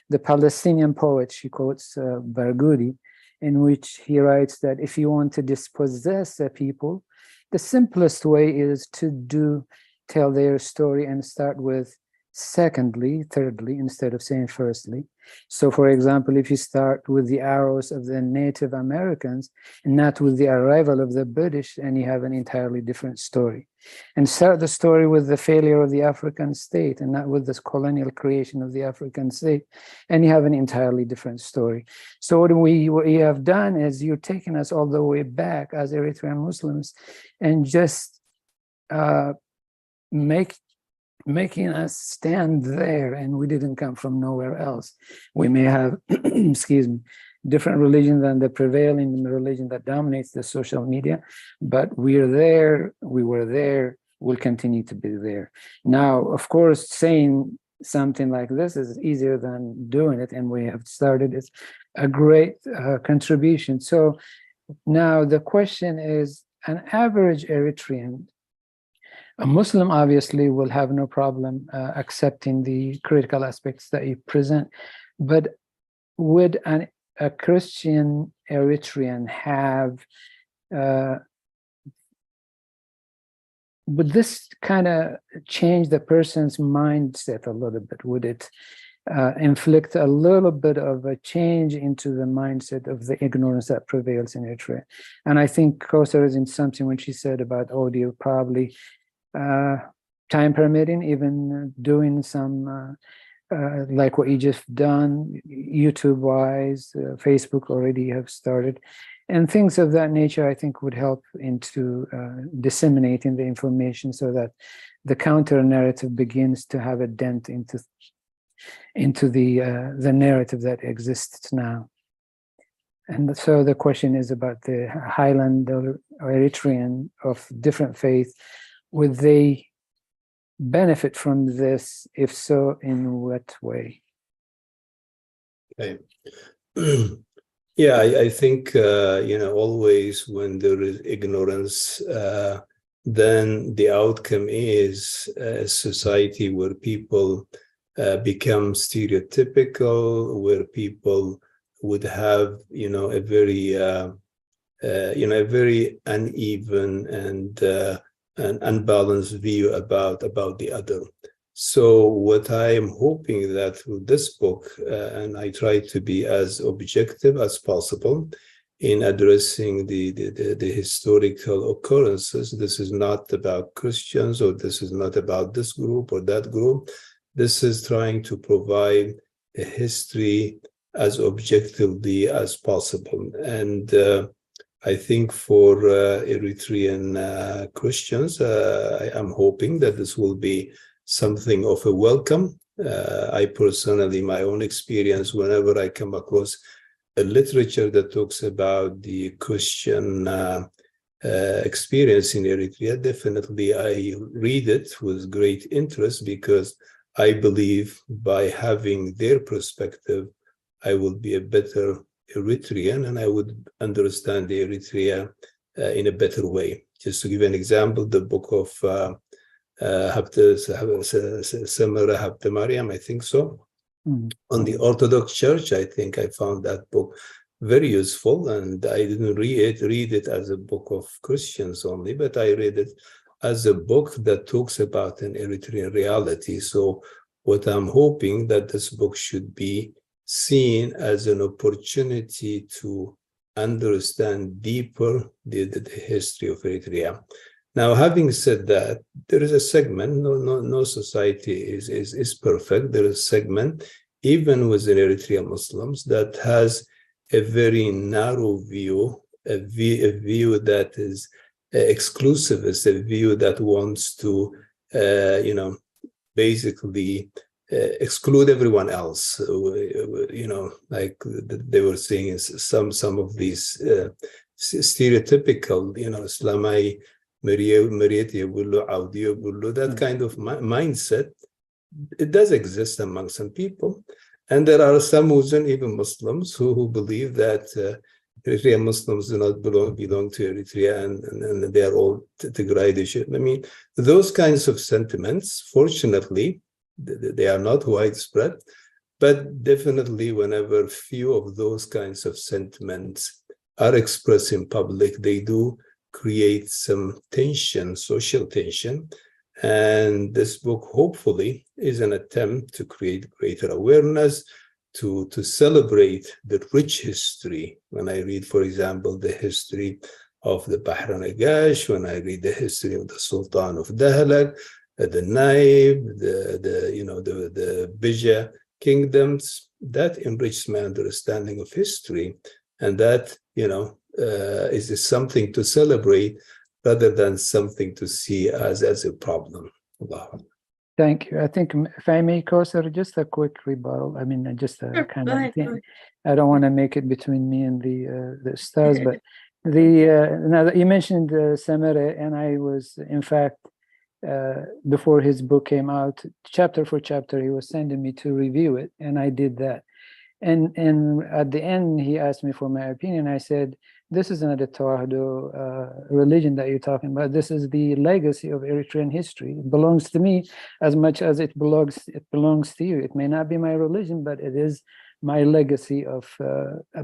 The Palestinian poet, she quotes Barghouti, in which he writes that if you want to dispossess a people, the simplest way is to tell their story and start with secondly, thirdly, instead of saying firstly. So for example, if you start with the arrows of the Native Americans and not with the arrival of the British, and you have an entirely different story. And start the story with the failure of the African state and not with this colonial creation of the African state, and you have an entirely different story. So what you have done is you're taking us all the way back as Eritrean Muslims and just making us stand there, and we didn't come from nowhere else. We may have, excuse me, different religion than the prevailing religion that dominates the social media, but we're there, we were there, we'll continue to be there. Now, of course, saying something like this is easier than doing it, and we have started. It's a great contribution. So now the question is, an average Eritrean, a Muslim obviously will have no problem accepting the critical aspects that you present, but would a Christian Eritrean have, would this kind of change the person's mindset a little bit? Would it inflict a little bit of a change into the mindset of the ignorance that prevails in Eritrea? And I think Kausar is in something when she said about audio, probably time permitting, even doing some like what you just done, YouTube-wise, Facebook already have started, and things of that nature, I think would help into disseminating the information so that the counter-narrative begins to have a dent into the narrative that exists now. And so the question is about the Highland or Eritrean of different faith. Would they benefit from this? If so, in what way? Okay. Yeah, I think, always when there is ignorance, then the outcome is a society where people become stereotypical, where people would have, a very uneven and an unbalanced view about the other. So what I am hoping that through this book, and I try to be as objective as possible in addressing the historical occurrences. This is not about Christians, or this is not about this group or that group. This is trying to provide a history as objectively as possible. And I think for Eritrean Christians, I am hoping that this will be something of a welcome. I personally, my own experience, whenever I come across a literature that talks about the Christian experience in Eritrea, definitely I read it with great interest, because I believe by having their perspective, I will be a better Eritrean, and I would understand the Eritrea in a better way. Just to give an example, the book of Samara Habte Mariam, I think so, on the Orthodox Church. I think I found that book very useful, and I didn't read it as a book of Christians only, but I read it as a book that talks about an Eritrean reality. So what I'm hoping that this book should be seen as an opportunity to understand deeper the history of Eritrea. Now, having said that, there is a segment, no society is perfect. There is a segment, even within Eritrean Muslims, that has a very narrow view, a view that is exclusivist, a view that wants to, basically exclude everyone else. Like they were saying, is some of these stereotypical, Islamai, that kind of mindset. It does exist among some people. And there are some Muslims, even Muslims, who believe that Eritrean Muslims do not belong to Eritrea and they are all Tigrayish. I mean, those kinds of sentiments, fortunately, they are not widespread, but definitely whenever few of those kinds of sentiments are expressed in public, they do create some tension, social tension. And this book, hopefully, is an attempt to create greater awareness, to celebrate the rich history. When I read, for example, the history of the Bahr Nagash, when I read the history of the Sultan of Dahlak, the Naib, the Bija kingdoms, that enriches my understanding of history, and that is something to celebrate rather than something to see as a problem. Allah. Thank you. I think if I may, Kausar, just a quick rebuttal. I mean, just a kind of thing. I don't want to make it between me and the stars, but now that you mentioned Samara, and I was, in fact, before his book came out, chapter for chapter, he was sending me to review it, and I did that. And at the end, he asked me for my opinion. I said, this is not a Tawhid religion that you're talking about. This is the legacy of Eritrean history. It belongs to me as much as it belongs to you. It may not be my religion, but it is my legacy of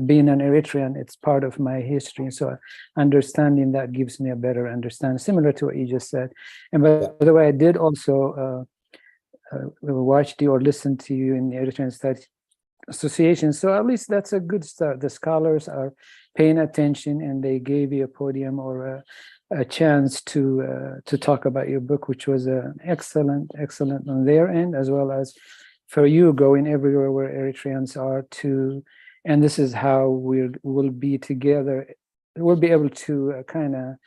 being an Eritrean. It's part of my history. So understanding that gives me a better understanding, similar to what you just said. And by the way, I did also watch you or listen to you in the Eritrean Studies Association. So at least that's a good start. The scholars are paying attention, and they gave you a podium or a chance to talk about your book, which was excellent on their end, as well as for you going everywhere where Eritreans are to. And this is how we'll be together. We'll be able to kind of,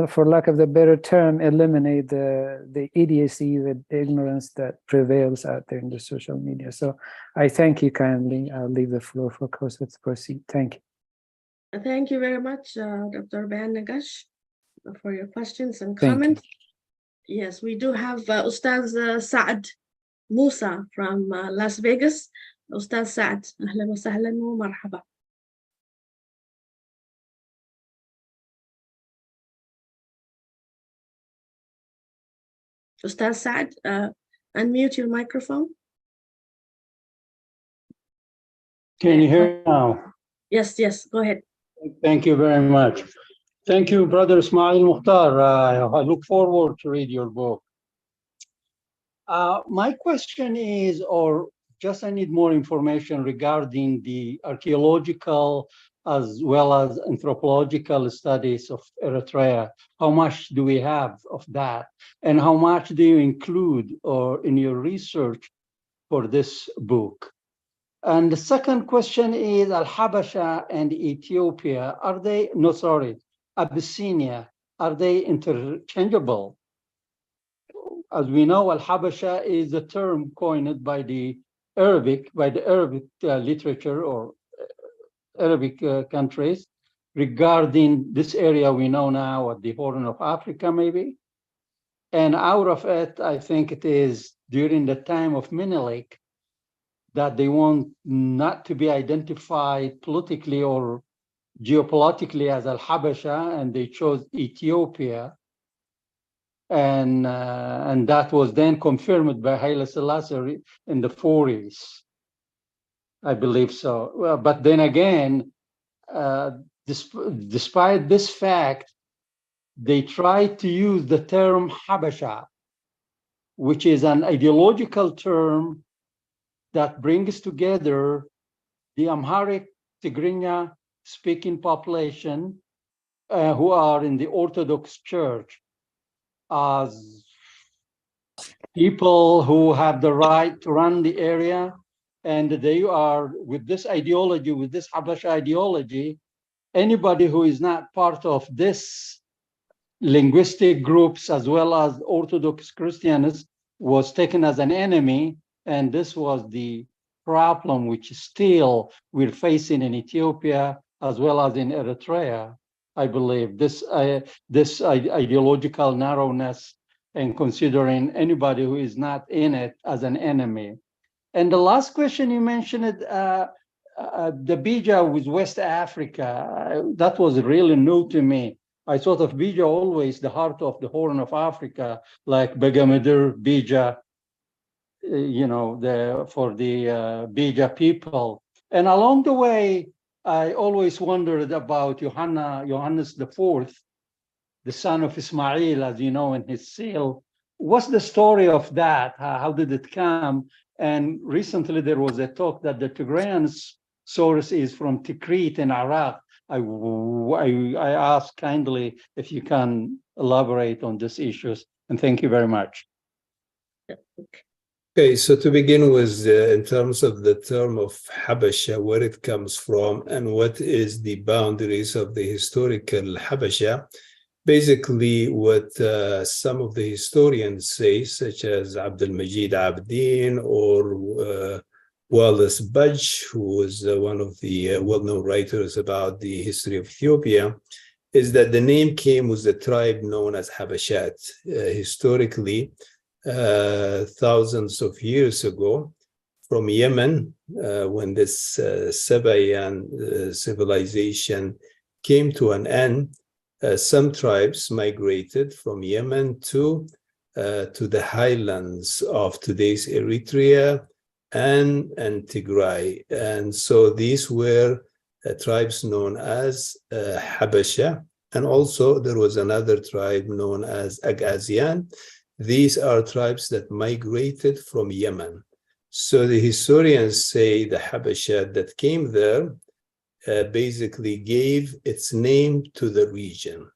for lack of the better term, eliminate the idiocy, the ignorance that prevails out there in the social media. So I thank you kindly. I'll leave the floor for Kausar to proceed. Thank you. Thank you very much, Dr. Bayan Nagash, for your questions and Thank comments. Yes, we do have Ustaz Saad Musa from Las Vegas. Ustaz Saad, ahlan wa sahlan wa marhaba. Ustaz Saad, unmute your microphone. Can you hear now? Yes, go ahead. Thank you very much. Thank you, Brother Ismael Mukhtar. I look forward to read your book. My question is, or just I need more information regarding the archaeological as well as anthropological studies of Eritrea. How much do we have of that? And how much do you include or in your research for this book? And the second question is, Al-Habasha and Ethiopia, Abyssinia, are they interchangeable? As we know, Al-Habasha is a term coined by the Arabic literature or Arabic countries regarding this area we know now at the Horn of Africa, maybe. And out of it, I think it is during the time of Menelik that they want not to be identified politically or geopolitically as Al-Habasha, and they chose Ethiopia. And that was then confirmed by Haile Selassie in the 40s. I believe so. Well, but then again, despite this fact, they tried to use the term Habasha, which is an ideological term that brings together the Amharic Tigrinya speaking population who are in the Orthodox Church as people who have the right to run the area and they are with this ideology, with this Habasha ideology. Anybody who is not part of this linguistic groups as well as Orthodox Christians was taken as an enemy, and this was the problem which still we're facing in Ethiopia as well as in Eritrea. I believe this ideological narrowness and considering anybody who is not in it as an enemy. And the last question you mentioned, the Bija with West Africa, that was really new to me. I thought of Bija always the heart of the Horn of Africa, like Begamadur, Bija, for the Bija people. And along the way, I always wondered about Johannes IV, the son of Ismail, as you know, in his seal. What's the story of that? How did it come? And recently there was a talk that the Tigrayan source is from Tikrit in Iraq. I ask kindly if you can elaborate on these issues, and thank you very much. Okay, so to begin with, in terms of the term of Habasha, where it comes from and what is the boundaries of the historical Habasha, basically what some of the historians say, such as Abdul Majid Abdin or Wallace Budge, who was one of the well-known writers about the history of Ethiopia, is that the name came with the tribe known as Habashat. Historically, thousands of years ago, from Yemen, when this Sabaean civilization came to an end, some tribes migrated from Yemen to the highlands of today's Eritrea and Tigray. And so these were tribes known as Habasha. And also there was another tribe known as Agazian. These are tribes that migrated from Yemen. So the historians say the Habasha that came there basically gave its name to the region.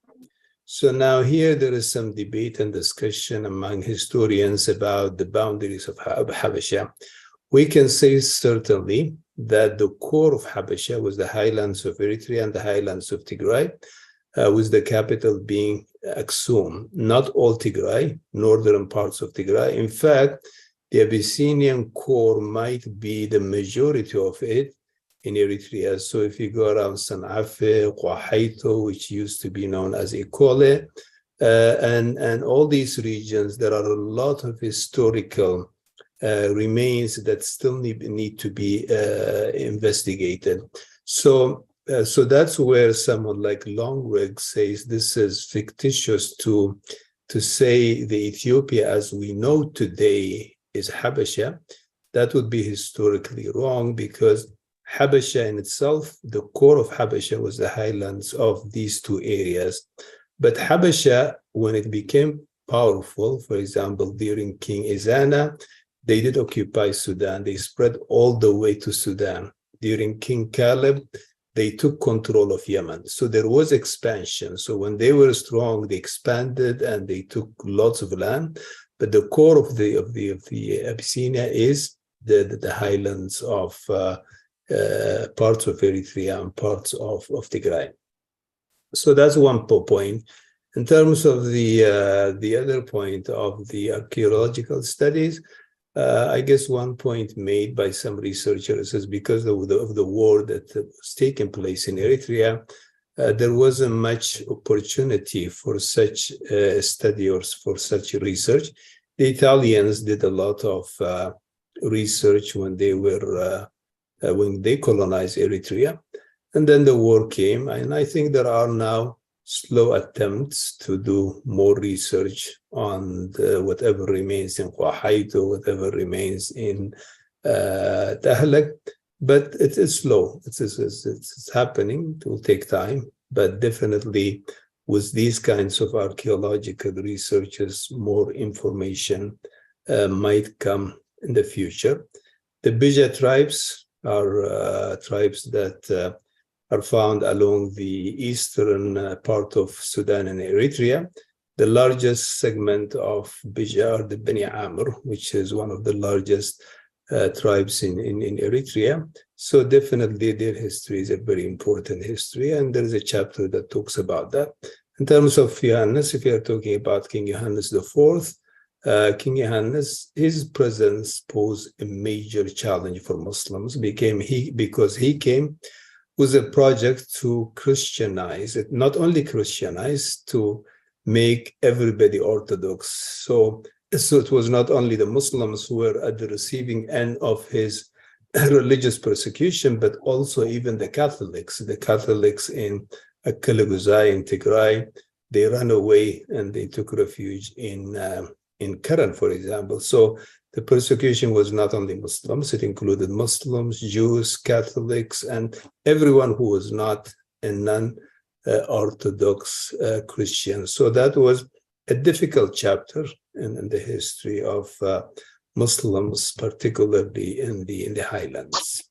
So now here there is some debate and discussion among historians about the boundaries of Habasha. We can say certainly that the core of Habasha was the highlands of Eritrea and the highlands of Tigray, with the capital being Aksum. Not all Tigray, northern parts of Tigray. In fact, the Abyssinian core might be the majority of it in Eritrea. So if you go around Sanafe, Kwahaito, which used to be known as Ikole, and all these regions, there are a lot of historical remains that still need to be investigated. So that's where someone like Longwig says this is fictitious to say the Ethiopia as we know today is Habasha. That would be historically wrong, because Habasha in itself, the core of Habasha was the highlands of these two areas. But Habasha, when it became powerful, for example, during King Ezana, they did occupy Sudan. They spread all the way to Sudan. During King Caleb, they took control of Yemen. So there was expansion. So when they were strong, they expanded and they took lots of land. But the core of the Abyssinia is the highlands of parts of Eritrea and parts of Tigray. So that's one point. In terms of the other point of the archaeological studies, I guess one point made by some researchers is because of the war that was taking place in Eritrea, there wasn't much opportunity for such study or for such research. The Italians did a lot of research when they colonized Eritrea, and then the war came, and I think there are now slow attempts to do more research on whatever remains in Kwahaito, whatever remains in Dahlak, but it is slow. It's happening. It will take time, but definitely with these kinds of archaeological researches, more information might come in the future. The Bija tribes are tribes that are found along the eastern part of Sudan and Eritrea. The largest segment of Bija are the Beni Amr, which is one of the largest tribes in Eritrea. So definitely their history is a very important history, and there is a chapter that talks about that. In terms of Johannes, if you are talking about King Johannes IV, King Johannes, his presence posed a major challenge for Muslims because he came with a project to Christianize it, not only Christianize, to make everybody Orthodox. So it was not only the Muslims who were at the receiving end of his religious persecution, but also even the Catholics. The Catholics in Kalaguzai, in Tigray, they ran away and they took refuge in Karen, for example. So the persecution was not only Muslims, it included Muslims, Jews, Catholics, and everyone who was not a non-Orthodox Christian. So that was a difficult chapter in the history of Muslims, particularly in the highlands.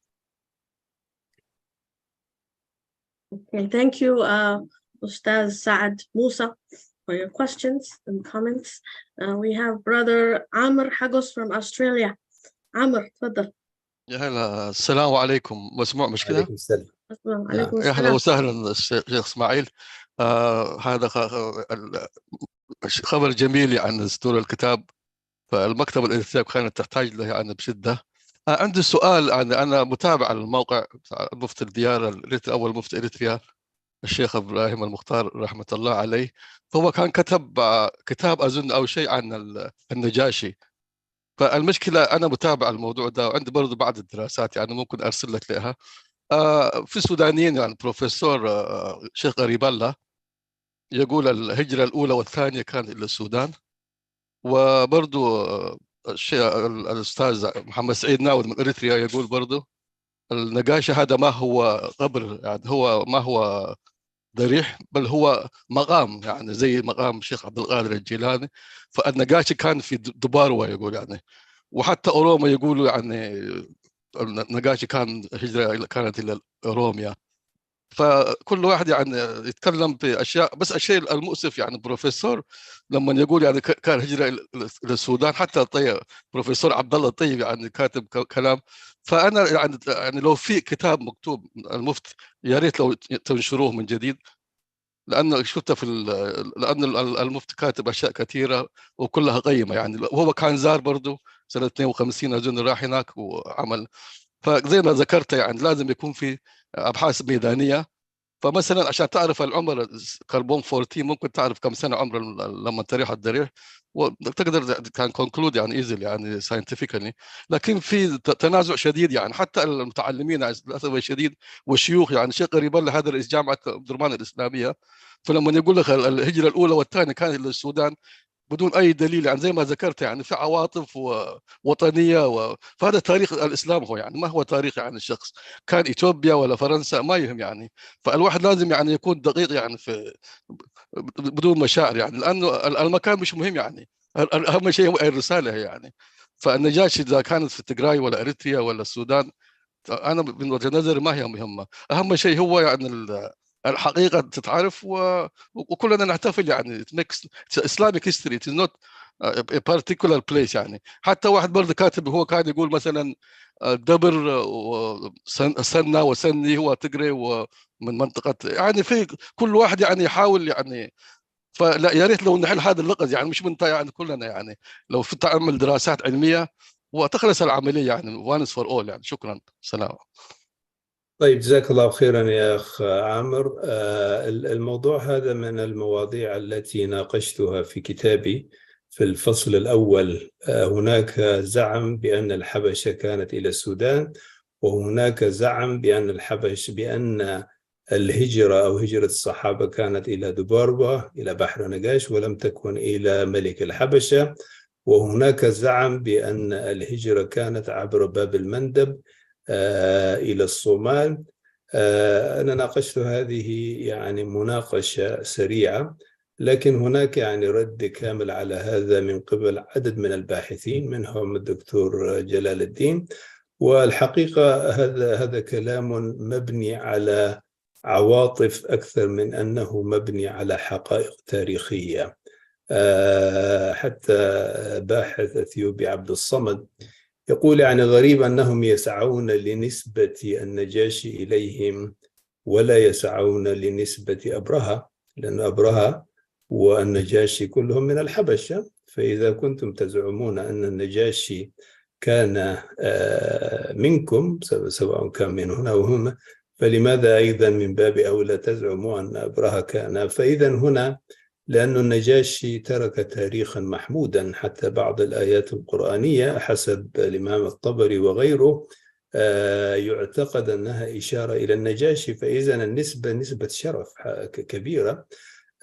Okay, thank you, Ustaz Saad Musa, for your questions and comments. We have Brother Amr Hagos from Australia. Amr, تفضل. يا هلا، السلام عليكم. مسموع مش كده؟ عليكم السلام. عليكم يا هلا السلام. وسهلا الشيخ اسماعيل. هذا خبر جميل عن صدور الكتاب، فالمكتبة الإرثية كانت تحتاج له يعني بشدة. عندي سؤال، أنا متابع الموقع مفتي الديار الإريتريا، أول مفتي إريتريا الشيخ إبراهيم المختار رحمة الله عليه. فهو كان كتب كتاب أظن أو شيء عن النجاشي. فالمشكلة أنا متابع الموضوع ده، وعندي برضو بعض الدراسات يعني ممكن أرسل لك لها. في السودانيين يعني بروفيسور شيخ غريب الله يقول الهجرة الأولى والثانية كانت إلى السودان. وبرضو الأستاذ محمد سعيد ناود من إريتريا يقول برضو النقاشة هذا ما هو قبر، يعني هو ما هو ضريح، بل هو مقام، يعني زي مقام الشيخ عبد القادر الجيلاني. فالنقاشة كان في دباروة يقول يعني. وحتى أوروما يقولوا يعني النقاشة كان هجرة كانت إلى أوروميا. فكل واحد يعني يتكلم بأشياء، بس الشيء المؤسف يعني بروفيسور لما يقول يعني كان هجرة إلى السودان، حتى الطيب بروفيسور عبد الله الطيب يعني كاتب كلام. فأنا يعني لو في كتاب مكتوب المفتي يا ريت لو تنشروه من جديد، لأنه شفته لأن المفتي كاتب أشياء كثيرة وكلها قيمة يعني. وهو كان زار برضه سنة 52 أظن، راح هناك وعمل. فزي ما ذكرت يعني لازم يكون في أبحاث ميدانية. فمثلا عشان تعرف العمر كربون 14 ممكن تعرف كم سنة عمر لما تريح الضريح، وتقدر كان كونكلود يعني ايزلي يعني ساينتفيكالي. لكن في تنازع شديد يعني، حتى المتعلمين للاسف الشديد والشيوخ يعني. شيخ قريب الله هذا رئيس جامعة درمان الإسلامية، فلما يقول لك الهجرة الأولى والثانية كانت للسودان بدون أي دليل، يعني زي ما ذكرت يعني في عواطف ووطنية فهذا تاريخ الإسلام هو يعني، ما هو تاريخ يعني الشخص كان إثيوبيا ولا فرنسا، ما يهم يعني. فالواحد لازم يعني يكون دقيق يعني في بدون مشاعر يعني، لأنه المكان مش مهم يعني، أهم شيء هو الرسالة يعني. فالنجاشي إذا كانت في تجراي ولا إريتريا ولا السودان، أنا من وجهة نظري ما هي مهمة. أهم شيء هو يعني الحقيقة تتعرف وكلنا نحتفل يعني. Islamic history it is not a particular place يعني. حتى واحد برضه كاتب هو كان يقول مثلا دبر سنة وسني هو تجري ومن منطقة يعني. في كل واحد يعني يحاول يعني. فلا يا ريت لو نحل هذا اللغز يعني، مش منطقة يعني كلنا يعني، لو في تعمل دراسات علمية وتخلص العملية يعني once for all يعني. شكرا، سلام. طيب جزاك الله خيرا يا أخ عامر. الموضوع هذا من المواضيع التي ناقشتها في كتابي في الفصل الأول. هناك زعم بأن الحبشة كانت إلى السودان، وهناك زعم بأن بأن الهجرة أو هجرة الصحابة كانت إلى دباربة إلى بحر نجاش ولم تكن إلى ملك الحبشة. وهناك زعم بأن الهجرة كانت عبر باب المندب إلى الصومال. أنا ناقشت هذه يعني مناقشة سريعة، لكن هناك يعني رد كامل على هذا من قبل عدد من الباحثين منهم الدكتور جلال الدين. والحقيقة هذا كلام مبني على عواطف أكثر من أنه مبني على حقائق تاريخية. حتى باحث أثيوبي عبد الصمد يقول يعني غريب أنهم يسعون لنسبة النجاشي إليهم ولا يسعون لنسبة أبرهة، لأن أبرهة والنجاشي كلهم من الحبشة. فإذا كنتم تزعمون أن النجاشي كان منكم سواء كان من هنا أو هنا، فلماذا أيضا من باب أولى تزعموا أن أبرهة كان؟ فإذا هنا لأن النجاشي ترك تاريخا محمودا، حتى بعض الآيات القرآنية حسب الإمام الطبري وغيره يعتقد أنها إشارة إلى النجاشي. فإذا النسبة نسبة شرف كبيرة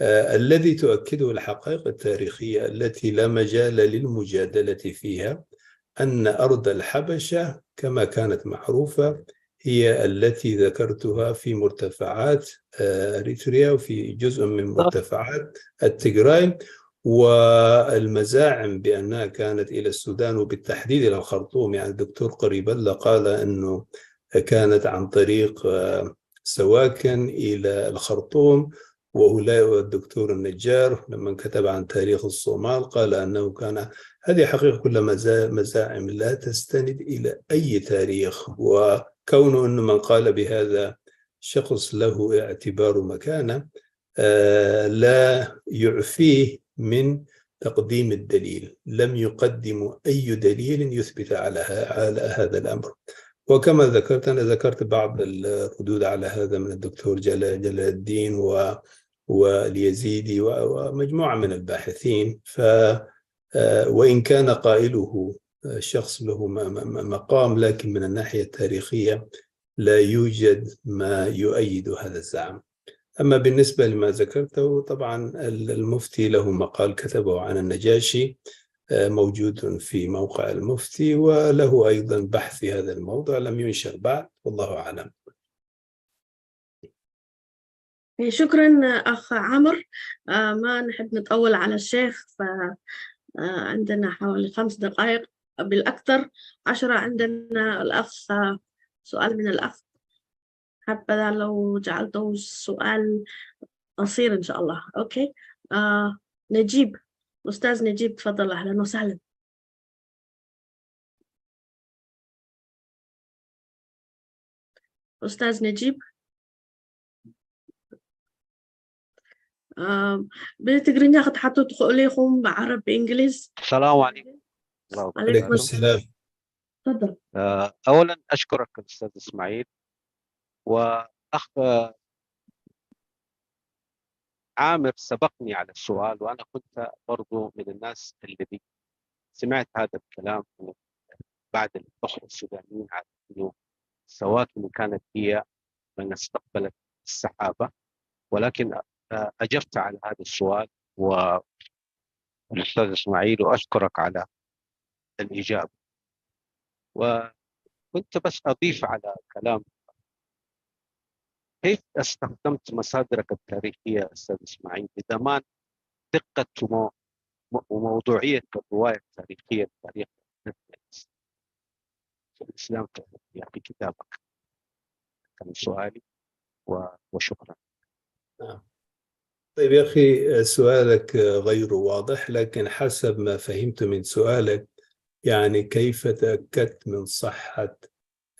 الذي تؤكده الحقائق التاريخية التي لا مجال للمجادلة فيها، أن أرض الحبشة كما كانت معروفة هي التي ذكرتها في مرتفعات إريتريا وفي جزء من مرتفعات التجراي، والمزاعم بأنها كانت إلى السودان وبالتحديد إلى الخرطوم. يعني الدكتور قريبالله قال أنه كانت عن طريق سواكن إلى الخرطوم، والدكتور النجار لما كتب عن تاريخ الصومال قال أنه كان. هذه حقيقة كلها مزاعم لا تستند إلى أي تاريخ، وكونه أن من قال بهذا شخص له اعتبار مكانه لا يعفيه من تقديم الدليل. لم يقدموا أي دليل يثبت على هذا الأمر. وكما ذكرت أنا ذكرت بعض الردود على هذا من الدكتور جلال الدين واليزيدي ومجموعة من الباحثين. وإن كان قائله شخص له مقام، لكن من الناحية التاريخية لا يوجد ما يؤيد هذا الزعم. أما بالنسبة لما ذكرته، طبعا المفتي له مقال كتبه عن النجاشي موجود في موقع المفتي، وله أيضا بحث في هذا الموضوع لم ينشر بعد، والله أعلم. شكرا أخ عمر. ما نحب نطول على الشيخ، عندنا حوالي 5 دقائق بالأكثر 10. عندنا الأخ سؤال من الأخ، حتى لو جعلته سؤال قصير إن شاء الله. أوكي. نجيب، أستاذ نجيب تفضل. أهلا وسهلا. أستاذ نجيب. بتقريني أخذ حتى تقوليهم بعرب بإنجليز. السلام عليكم. عليكم السلام. تفضل. أولا أشكرك الأستاذ إسماعيل. وأخ عامر سبقني على السؤال، وأنا كنت برضو من الناس اللي سمعت هذا الكلام بعد الأخوة السودانيين على أنه السواكن كانت هي من استقبلت السحابة، ولكن أجبت على هذا السؤال والأستاذ إسماعيل، وأشكرك على الإجابة. وكنت بس أضيف على كلام، كيف استخدمت مصادرك التاريخية أستاذ إسماعيل بضمان دقة وموضوعية الرواية التاريخية لتاريخ الإسلام في كتابك؟ كان سؤالي وشكرا. طيب يا أخي، سؤالك غير واضح، لكن حسب ما فهمت من سؤالك يعني كيف تأكدت من صحة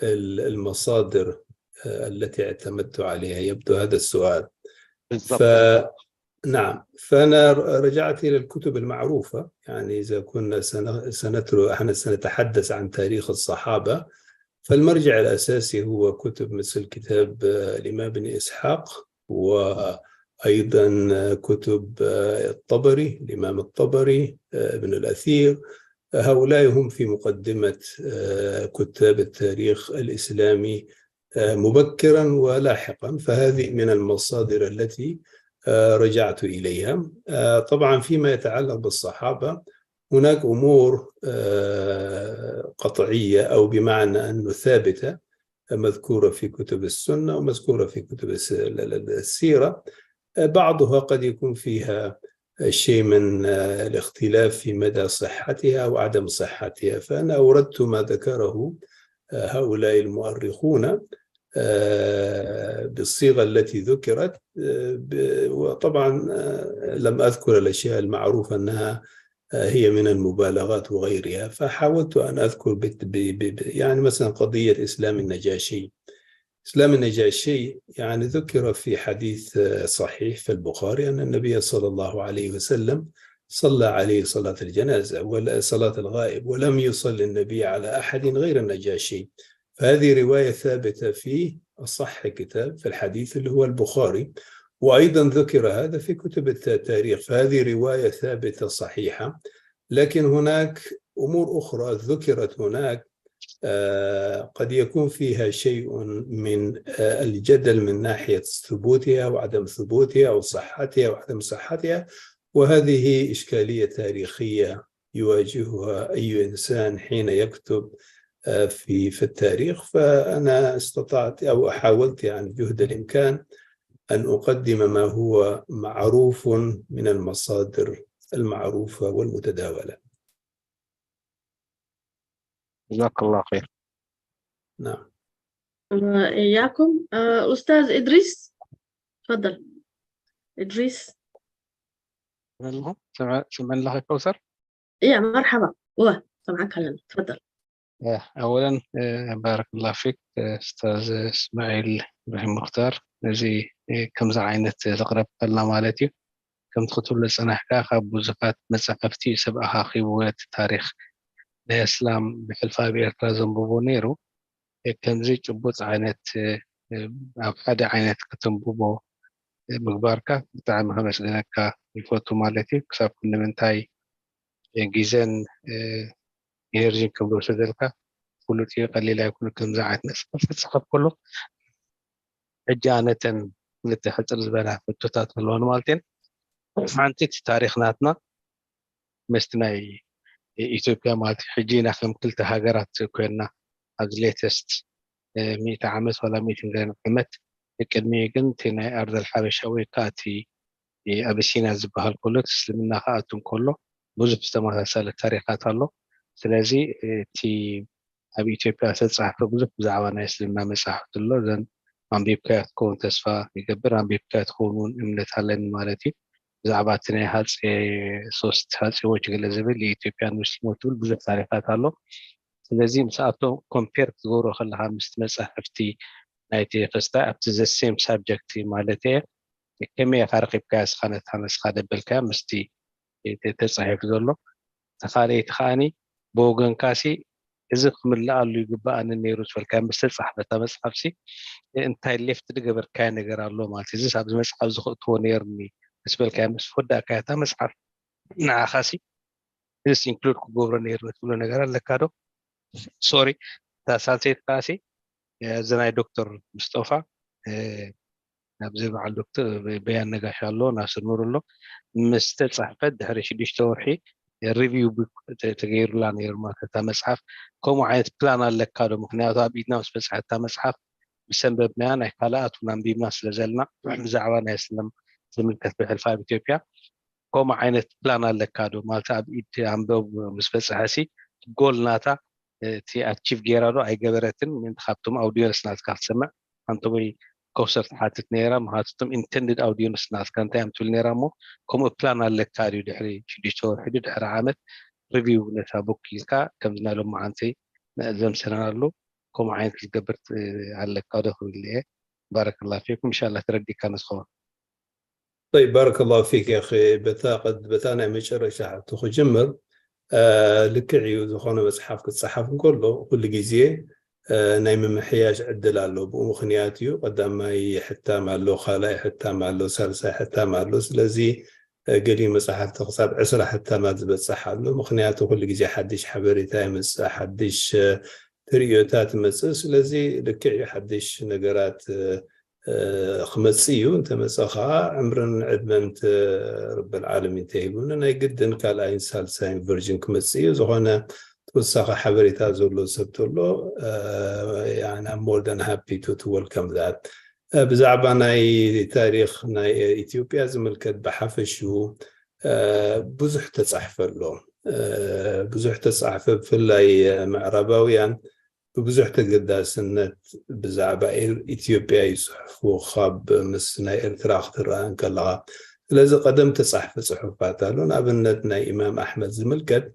المصادر التي اعتمدت عليها، يبدو هذا السؤال. بالضبط. نعم، فأنا رجعت إلى الكتب المعروفة. يعني إذا كنا سنتحدث عن تاريخ الصحابة، فالمرجع الأساسي هو كتب مثل كتاب الإمام بن إسحاق، وأيضا كتب الطبري، الإمام الطبري، ابن الأثير. هؤلاء هم في مقدمة كتاب التاريخ الإسلامي مبكرا ولاحقا، فهذه من المصادر التي رجعت إليها. طبعا فيما يتعلق بالصحابة هناك أمور قطعية أو بمعنى أنه ثابتة مذكورة في كتب السنة ومذكورة في كتب السيرة، بعضها قد يكون فيها شيء من الاختلاف في مدى صحتها أو عدم صحتها. فأنا أوردت ما ذكره هؤلاء المؤرخون بالصيغة التي ذكرت، وطبعا لم أذكر الأشياء المعروفة أنها هي من المبالغات وغيرها. فحاولت أن أذكر يعني مثلا قضية إسلام النجاشي. إسلام النجاشي يعني ذكر في حديث صحيح في البخاري أن النبي صلى الله عليه وسلم صلى عليه صلاة الجنازة ولا صلاة الغائب، ولم يصلي النبي على أحد غير النجاشي. فهذه رواية ثابتة في أصح كتاب في الحديث اللي هو البخاري، وأيضا ذكر هذا في كتب التاريخ. فهذه رواية ثابتة صحيحة. لكن هناك أمور أخرى ذكرت هناك قد يكون فيها شيء من الجدل من ناحية ثبوتها وعدم ثبوتها أو صحتها وعدم صحتها، وهذه إشكالية تاريخية يواجهها أي إنسان حين يكتب في التاريخ. فأنا استطعت أو حاولت يعني جهد الإمكان أن أقدم ما هو معروف من المصادر المعروفة والمتداولة. جزاك الله خير. نعم. إياكم أستاذ إدريس، تفضل. إدريس. سمعنا لك كوثر؟ يا مرحبا، سمعك هلا، تفضل. أولا بارك الله فيك أستاذ إسماعيل مختار. نجي كم زعينة تقرب لنا مالتي كم تخطر لسنا حكاها بوزفات مساقفتي سبعها خيبوات تاريخ الإسلام بحلفاء بإرترا زنبوبو كم زي جبوت عينة أو حدا عينة كتنبوبو مغباركا بتاعمها مسلناك يفوتو مالتي كساب كنا منتاي جيزان يرجين كبرو سدلك كله تي قليلا يكون كم زعت ناس الصحف كله حجانة نتحت الزبالة في التوتات اللون مالتين فعنتي تاريخناتنا مستناي إثيوبيا مالتي حجينا خم كلتا هاجرات كنا از ليتست 100 عامس ولا 200 غير قمت كلمي قنتنا أرض الحبشة ويكاتي أبسينا زبها الكل تسلمنا خاتم كله بوزب استمر تاريخات الله سلازي تي أبي إثيوبيا تتصحف بوزب زعوانا يسلمنا مساحة الله زن عم بيبكى تكون تسفى يقبر عم بيبكى تكون إمنة هلين مالتي زعباتنا هالس سوست هالس وجه الزبل لإثيوبيا مسلمون تقول بوزب تاريخات الله سلازي مساعته كومبير تقولوا خلها مستمسحفتي نايتي قسطة up to the same subject مالتي كمية فرق بكاس خانة هنس خادة بالكام مستي تصحيح ذلو تخالي تخاني بوغن كاسي إذا خملا اللي يقبأ أن النيروس والكام بستصح بتمس حفسي انتهي الليفت تقبر كان يقرأ الله مالتي إذا سابز مسحف زخطو نيرني بس بالكام بس فدا كاتا مسحف نع خاسي إذا سينكلود كبورا نيرني تقولوا نقرأ لكادو سوري تاسالتي كاسي زناي دكتور مصطفى نبزي مع الدكتور بيان نقاش الله ناصر نور الله مستلصح فد هرش ديش تورحي الريفيو تغير لان يرما كتا مسحف كومو عينت بلانا لك كادو مخنياتو أبيدنا وسبس حتى مسحف بسبب ميانا إحكالات ونام ناس لزلنا زعوانا يسلم زمن كتب حلفاء بإثيوبيا كومو عينت بلانا لك كادو مالتا أبيد عم دوب مسبس حاسي قول ناتا تي أتشيف جيرادو أي قبرتن من خابتم أوديونس ناس كاف سمع أنتو بي كوسر حاتت نيرا مهاتتم intended أوديونس ناس كانت يعمتول نيرا مو كومو بلانا لك كاريو دحري شديشتور حدود دحر عامت ريفيو نتابوك كيلكا كم زنالو معانتي نأزم سنالو كومو عينت القبرت على لك كادو اللي بارك الله فيكم إن شاء الله تردي كانت خوا. طيب بارك الله فيك يا أخي بتانا مشارة شعب تخو جمر لكعي وزخونا مسحف كتصحف كل جزية نايم محياش عدل له بمخنياتيو قدام ما حتى مع له خالاي حتى مع له سلسة حتى مع له سلزي قلي مسحف تقصاب عسرة حتى ما تبت صح له مخنياته كل جزية حدش حبري تامس حدش تريوتات مسس لزي لكعي حدش نقرات خمسيو انت مسخها عمرن عدمنت رب العالمين تهيبون انا يقدن كالا انسان ساين فيرجن كمسيو زغانا توسخ حبري تازولو سبتولو يعني I'm more than happy to welcome that. بزعبانا تاريخ اثيوبيا زملكت بحفشو بزح تصحف له بزح تصحف في اللي معرباويان بزح تقداس النت بزعبا إثيوبيا يصحفو خاب مسنا إرترا اختران كالغا لذا قدمت صحف صحفات لون أبنتنا إمام أحمد زملكت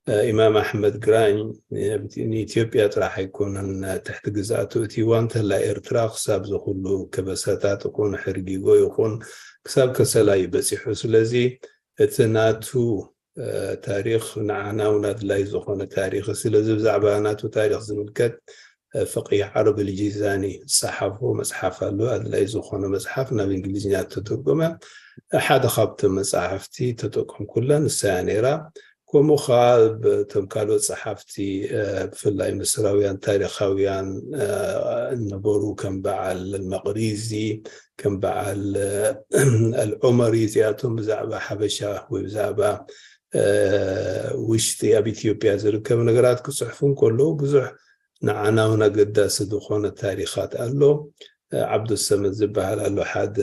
إمام أحمد جراني إثيوبيا راح يكون تحت جزاته تيوان تلا إرترا خساب زخلو كبساتات يكون حرقيقو يكون كساب كسلاي بس يحس لذي اتناتو تاريخ نعنا وناد لا يزخون تاريخ سلزب زعبانات وتاريخ زملكت فقيه عرب الجيزاني صحف ومصحف له لا يزخون مصحفنا بالإنجليزية تترجمه أحد خبط مصحفتي تتركم كلها نسانيرا ومخالب تمكالوت صحفتي في الله مصراويان تاريخاويان النبورو كم بعل المقريزي كم بعل العمري زياتهم بزعبة حبشة وبزعبة وشتي أبي إثيوبيا زركب نقرات كصحفون كله بزح نعنا ونقداس دخون التاريخات قال له عبد السمد زبها قال له حد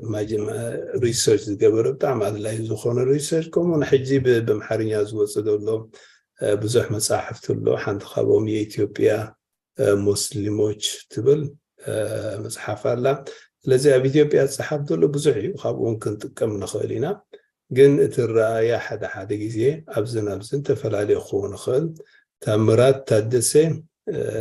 ما جمع ريسيرش قبل بتاع هذا لا يزخون الريسيرش كم حجي بمحرين يازو صدوا له بزح مصاحف له حند خابوم إثيوبيا مسلموش تبل مصحف الله لذي أبي إثيوبيا صحف له بزحي خابوم كنت كم نخلينا جن ترى حدا جزية أبزن تفعل خون خل تمرات تدسه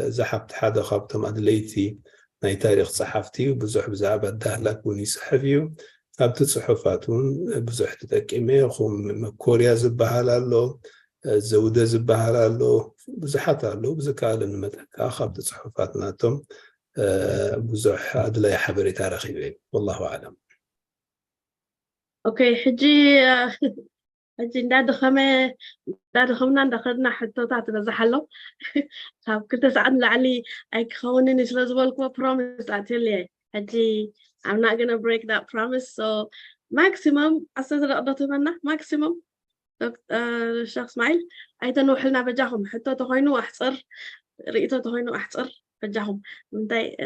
زحبت حدا خابتم أدليتي ناي تاريخ صحفتي وبزح بزعبة دهلك وني صحفيو خابت صحفاتون بزح تتكيمي وخوم كوريا زبها لالو زودة زبها لالو بزحات لالو بزكاة لنمتك خابت صحفاتناتهم بزح أدلي حبري تاريخي بي والله أعلم. اوكي حجي ندادو خمنا دخلنا حتى تاعت نزحلو خاب كنت سعد لعلي ايك خونني سلازبالكوا promise اتلي حجي I'm not gonna break that promise so maximum أساس رقدته منا maximum الشيخ اسماعيل أيضا نوحلنا بجاهم حتى تهينو أحصر رئيته تهينو أحصر بجاهم من داي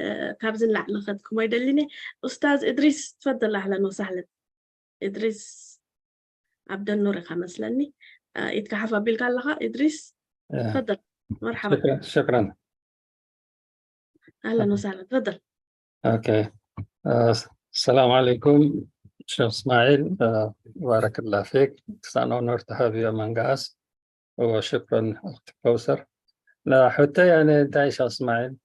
كابزن لعل خدكم ويدلني أستاذ إدريس تفضل أهلا وسهلا إدريس عبد النور خمس لني يتكحف بالكالها إدريس تفضل مرحبا شكرا أهلا وسهلا تفضل اوكي السلام عليكم شيخ اسماعيل بارك الله فيك It's an honor to have you among us وشكرا أخت كوثر لا حتى يعني تعيش اسماعيل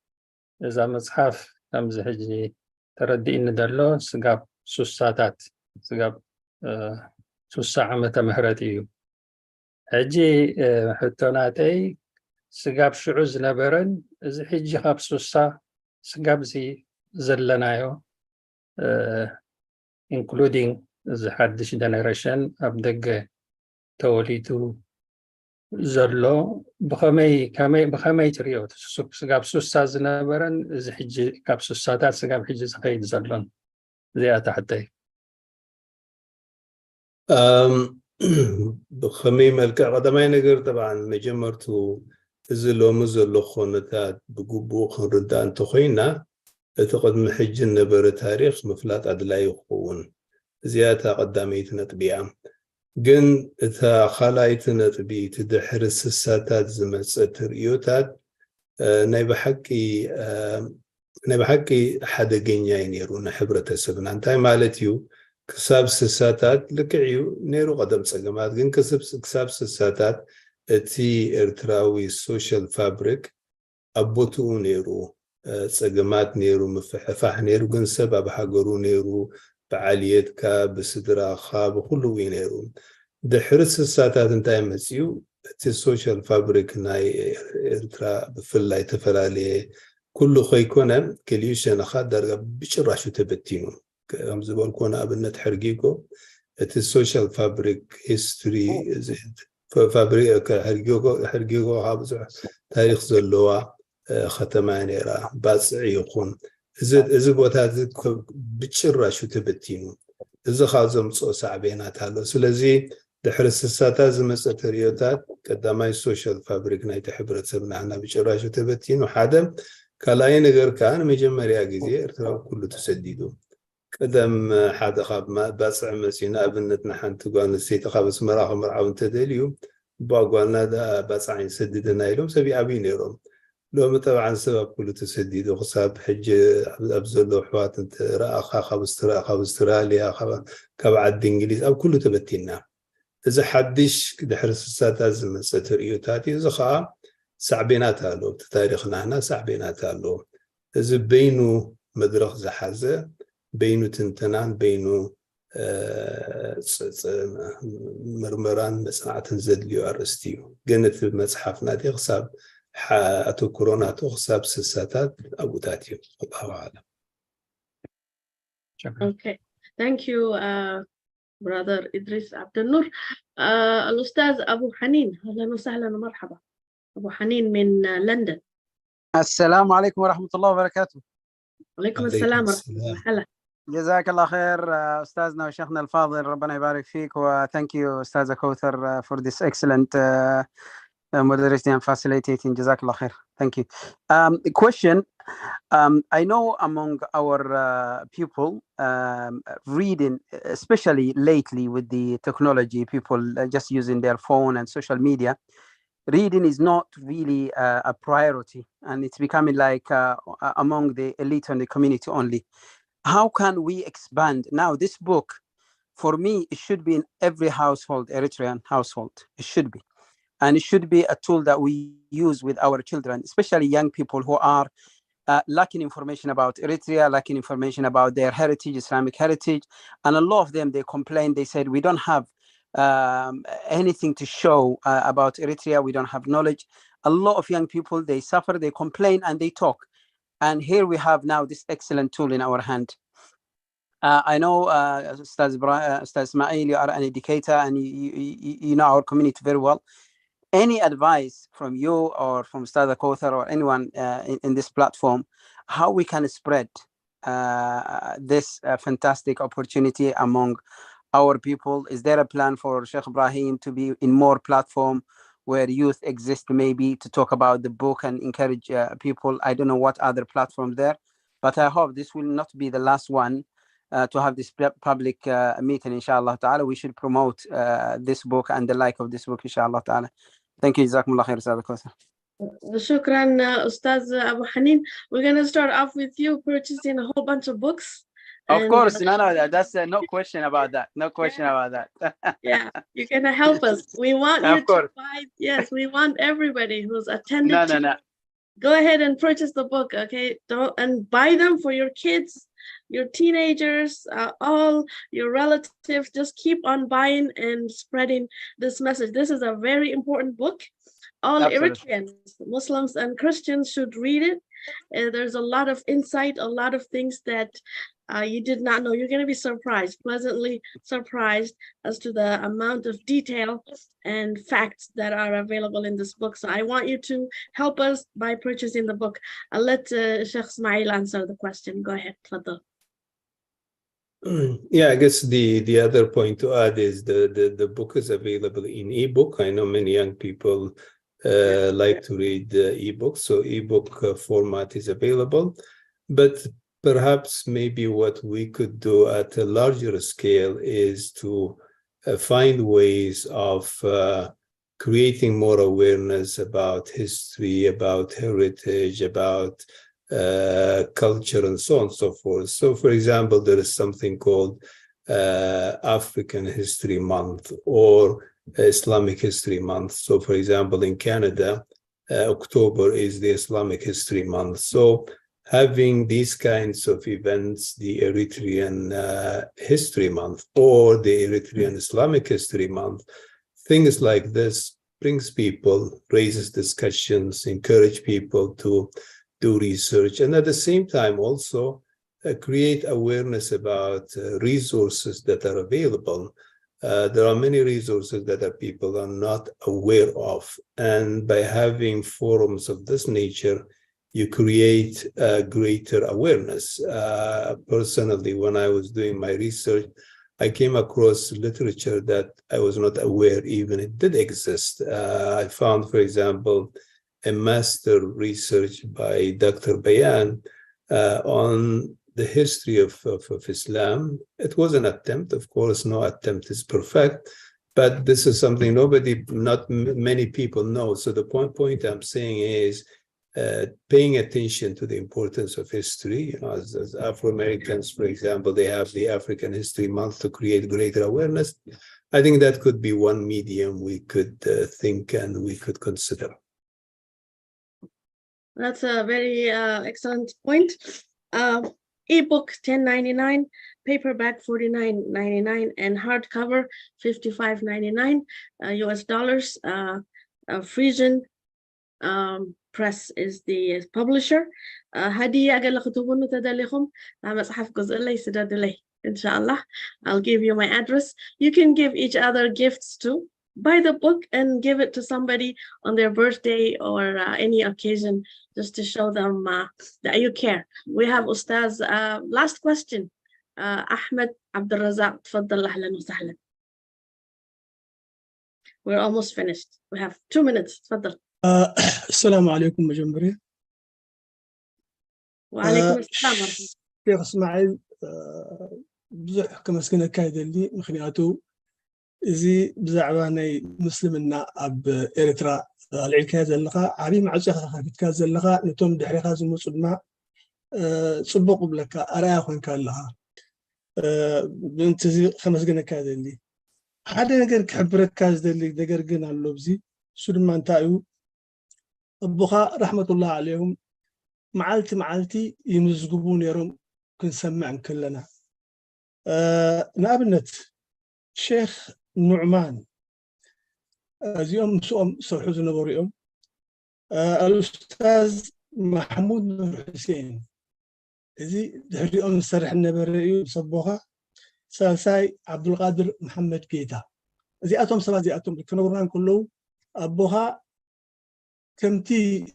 إذا مصحف تمزح جي تردي إن دلو سقاب سوساتات سقاب سوسا عمة مهرتي حجي حتى ناتي سقاب شعوز نبرن إذا حجي خاب سوسا سقاب زي زلنايو including the حدش generation أبدق توليتو زلو بخمي تريو سقاب سوسا زنبرن إذا حجي كاب سوساتات سقاب حجي زخيد زلون زي أتحدي بخميم الكعدة نقر طبعا مجمرتو زلو مزلو خونتات بقبو خردان تخينا اعتقد محج النبر تاريخ مفلات أدلاي يخون زيادة قداميتنا طبيعة جن إذا خلايتنا طبيعي تدحر السساتات زمت ريوتات نبحكي حدا جنيا ينيرون حبرة السبنا انتاي مالتيو كساب سساتات لكعيو نيرو قدم سقمات جن كساب سساتات تي إرتراوي سوشيال فابريك أبوتو نيرو سقمات نيرو مفحفح نيرو جن سبب حقرو نيرو بعاليتك بسدرا خاب وكله نيرو دحرس الساتات انتاي مسيو تي السوشيال فابريك ناي إرترا بفلاي تفلالي كله خيكونا كليوشن خادر بشرح شو تبتينو كم زبون كونا أبنت حرقيكو تي السوشيال فابريك هيستوري فابريك حرقيكو هابزو تاريخ زلوا ختماني را باس عيقون إذا بوتات بتشرع شو تبتينو إذا خازم صو سعبينات هالو سلزي دحرس الساتات زمست ريوتات قدامي السوشيال فابريك ناي تحبرت سبنا عنا بتشرع شو تبتينو حدا كلاين غير كان مجمريا جزية إرترا كله تسديدو قدم حدا خاب ما باس عمسينا أبنتنا حنت قال نسيت خاب اسمه راح مرعون تدليو باقولنا دا باس عين سددنا يلوم سبي أبينيرهم لو طبعا سبب كل تسديد وخساب حج أبزل لوحات أنت رأخا خب استراليا خب كبعد إنجليز أو كله تبتينا إذا حدش كده حرس السات أزم ستر إيوتاتي إذا خا سعبينات له تاريخنا هنا سعبينات له إذا بينه مدرخ زحزة بينه تنتنان بينه مرمران مصنعة زد ليو أرستيو جنت المتحف نادي خساب أتو كورونا تخسب سساتات أبو تاتيو الله أعلم. Okay, thank you, brother Idris Abdel Noor. الأستاذ أبو حنين، أهلا وسهلا ومرحبا. أبو حنين من لندن. السلام عليكم ورحمة الله وبركاته. وعليكم السلام ورحمة الله. هلا. جزاك الله خير أستاذنا وشيخنا الفاضل، ربنا يبارك فيك، و thank you أستاذة كوثر for this excellent moderating and facilitating. Jazakallah khair. Thank you. The question, I know among our people, reading, especially lately with the technology, people just using their phone and social media, reading is not really a priority, and it's becoming like among the elite and the community only. How can we expand? Now, this book, for me, it should be in every household, Eritrean household. It should be. And it should be a tool that we use with our children, especially young people who are lacking information about Eritrea, lacking information about their heritage, Islamic heritage. And a lot of them, they complain, they said, we don't have anything to show about Eritrea. We don't have knowledge. A lot of young people, they suffer, they complain, and they talk. And here we have now this excellent tool in our hand. I know, Ustaz Ismail, you are an educator, and you know our community very well. Any advice from you or from Ustaz Kawthar or anyone in this platform, how we can spread this fantastic opportunity among our people? Is there a plan for Sheikh Ibrahim to be in more platform where youth exist, maybe to talk about the book and encourage people? I don't know what other platforms there, but I hope this will not be the last one to have this public meeting, inshallah ta'ala. We should promote this book and the like of this book, inshallah ta'ala. Thank you. Jazakumullah khair, Ustaz Kawthar. Shukran, Ustaz Abu Hanin. We're going to start off with you purchasing a whole bunch of books. Of course, no, that's no question about that. No question about that. Yeah, you're going to help us. We want you to buy. Yes, we want everybody who's attended. No. Go ahead and purchase the book, okay? And buy them for your kids, your teenagers, all your relatives. Just keep on buying and spreading this message. This is a very important book. All Eritreans, Muslims and Christians should read it. There's a lot of insight, a lot of things that you did not know. You're going to be surprised, pleasantly surprised as to the amount of detail and facts that are available in this book. So I want you to help us by purchasing the book. I'll let Sheikh Ismail answer the question. Go ahead, Fadl. Yeah, I guess the other point to add is the book is available in ebook. I know many young people like to read ebooks, so ebook format is available. But perhaps maybe what we could do at a larger scale is to find ways of creating more awareness about history, about heritage, about culture, and so on and so forth. So, for example, there is something called African History Month or Islamic History Month. So, for example, in Canada, October is the Islamic History Month. So, having these kinds of events, the Eritrean History Month or the Eritrean Islamic History Month, things like this brings people, raises discussions, encourage people to do research, and at the same time also create awareness about resources that are available. There are many resources that people are not aware of, and by having forums of this nature, you create greater awareness. Personally, when I was doing my research, I came across literature that I was not aware even it did exist. I found, for example, a master research by Dr. Bayan on the history of Islam. It was an attempt, of course, no attempt is perfect, but this is something not many people know. So the point I'm saying is, paying attention to the importance of history. As Afro-Americans, for example, they have the African History Month to create greater awareness. I think that could be one medium we could think and we could consider. That's a very excellent point. Ebook $10.99, paperback $49.99, and hardcover $55.99 US dollars. Frisian Press is the publisher. هدية قال لك تبون تدليهم مصحف جزء لي سداد لي إن شاء الله. I'll give you my address. You can give each other gifts too. Buy the book and give it to somebody on their birthday or any occasion, just to show them that you care. We have Ustaz. Last question. Ahmed Abdulrazak, تفضل أهلا وسهلا. We're almost finished. We have 2 minutes. تفضل. السلام عليكم مجمري. وعليكم السلام ورحمة الله. شيخ اسماعيل بزح كمسكنة كايدة اللي مخنياتو إزي بزعبا ناي مسلمنا أب إريترا العكاز اللقاء عبي مع زخا كتكاز اللقاء نتوم دحري خازم مصدما صبق بلك أرايا خوين كان لها بنت زي خمسكنة كايدة اللي حدا نقدر كحبرك كاز اللي دقر قنا اللوبزي سلمان تايو أبوها رحمة الله عليهم معالتي يمزقبون يروم كنسمع كلنا نابنت شيخ نعمان اليوم سوحوز نبوريهم الأستاذ محمود نور حسين زي دحريهم سرح النبريو صبوها سالساي عبد القادر محمد كيتا زي أتوم سبا زي أتوم كنوران كله أبوها كمتي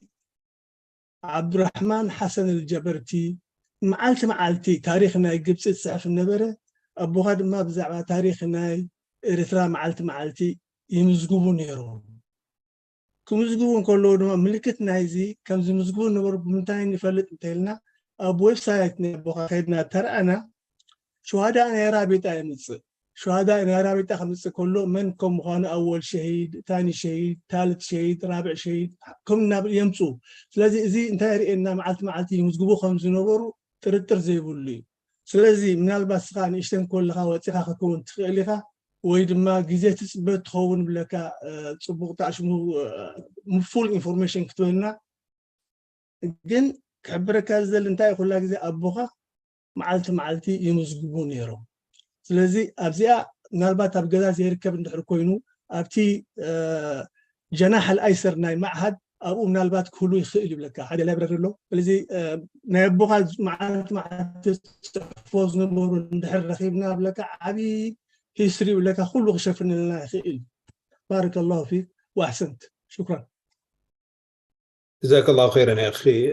عبد الرحمن حسن الجبرتي معالتي تاريخنا يقبس السعف النبرة أبو هذا ما بزعبا تاريخنا إريترا معالتي يمزقون يرون كمزقون كله ملكتنا هذي كم زمزقون نور بمتين نفلت نتيلنا أبو ويب سايتنا أبو خيدنا ترى أنا شهداء أنا رابطة يمس شهداء أنا رابطة خمسة كله منكم أنا أول شهيد ثاني شهيد ثالث شهيد رابع شهيد كمنا يمسوا لذي زي انتهي إننا معلتي يمزقوا خمس نور ترتر زي بولي سلازي من الباسخان يشتم كل خواتي خاكون تخيلها ويدما جزيت تثبت خون بلك تصبغ تعشمو فول انفورميشن كتبنا جن كبرك هذا اللي انتهي كل جزء أبوها معلتي يمزقون يرو سلازي أبزيا نالبات أبجدا زي ركب ندحر كوينو أبتي جناح الأيسر ناي معهد أو نالبات كله يخيل لك هذا لا يبرر له سلازي نبغى معلتي تحفظ نمر ندحر رخيبنا بلك عبي هيستري ولك كله شافنا لنا يخيل. بارك الله فيك وأحسنت. شكرا. جزاك الله خيرا يا أخي.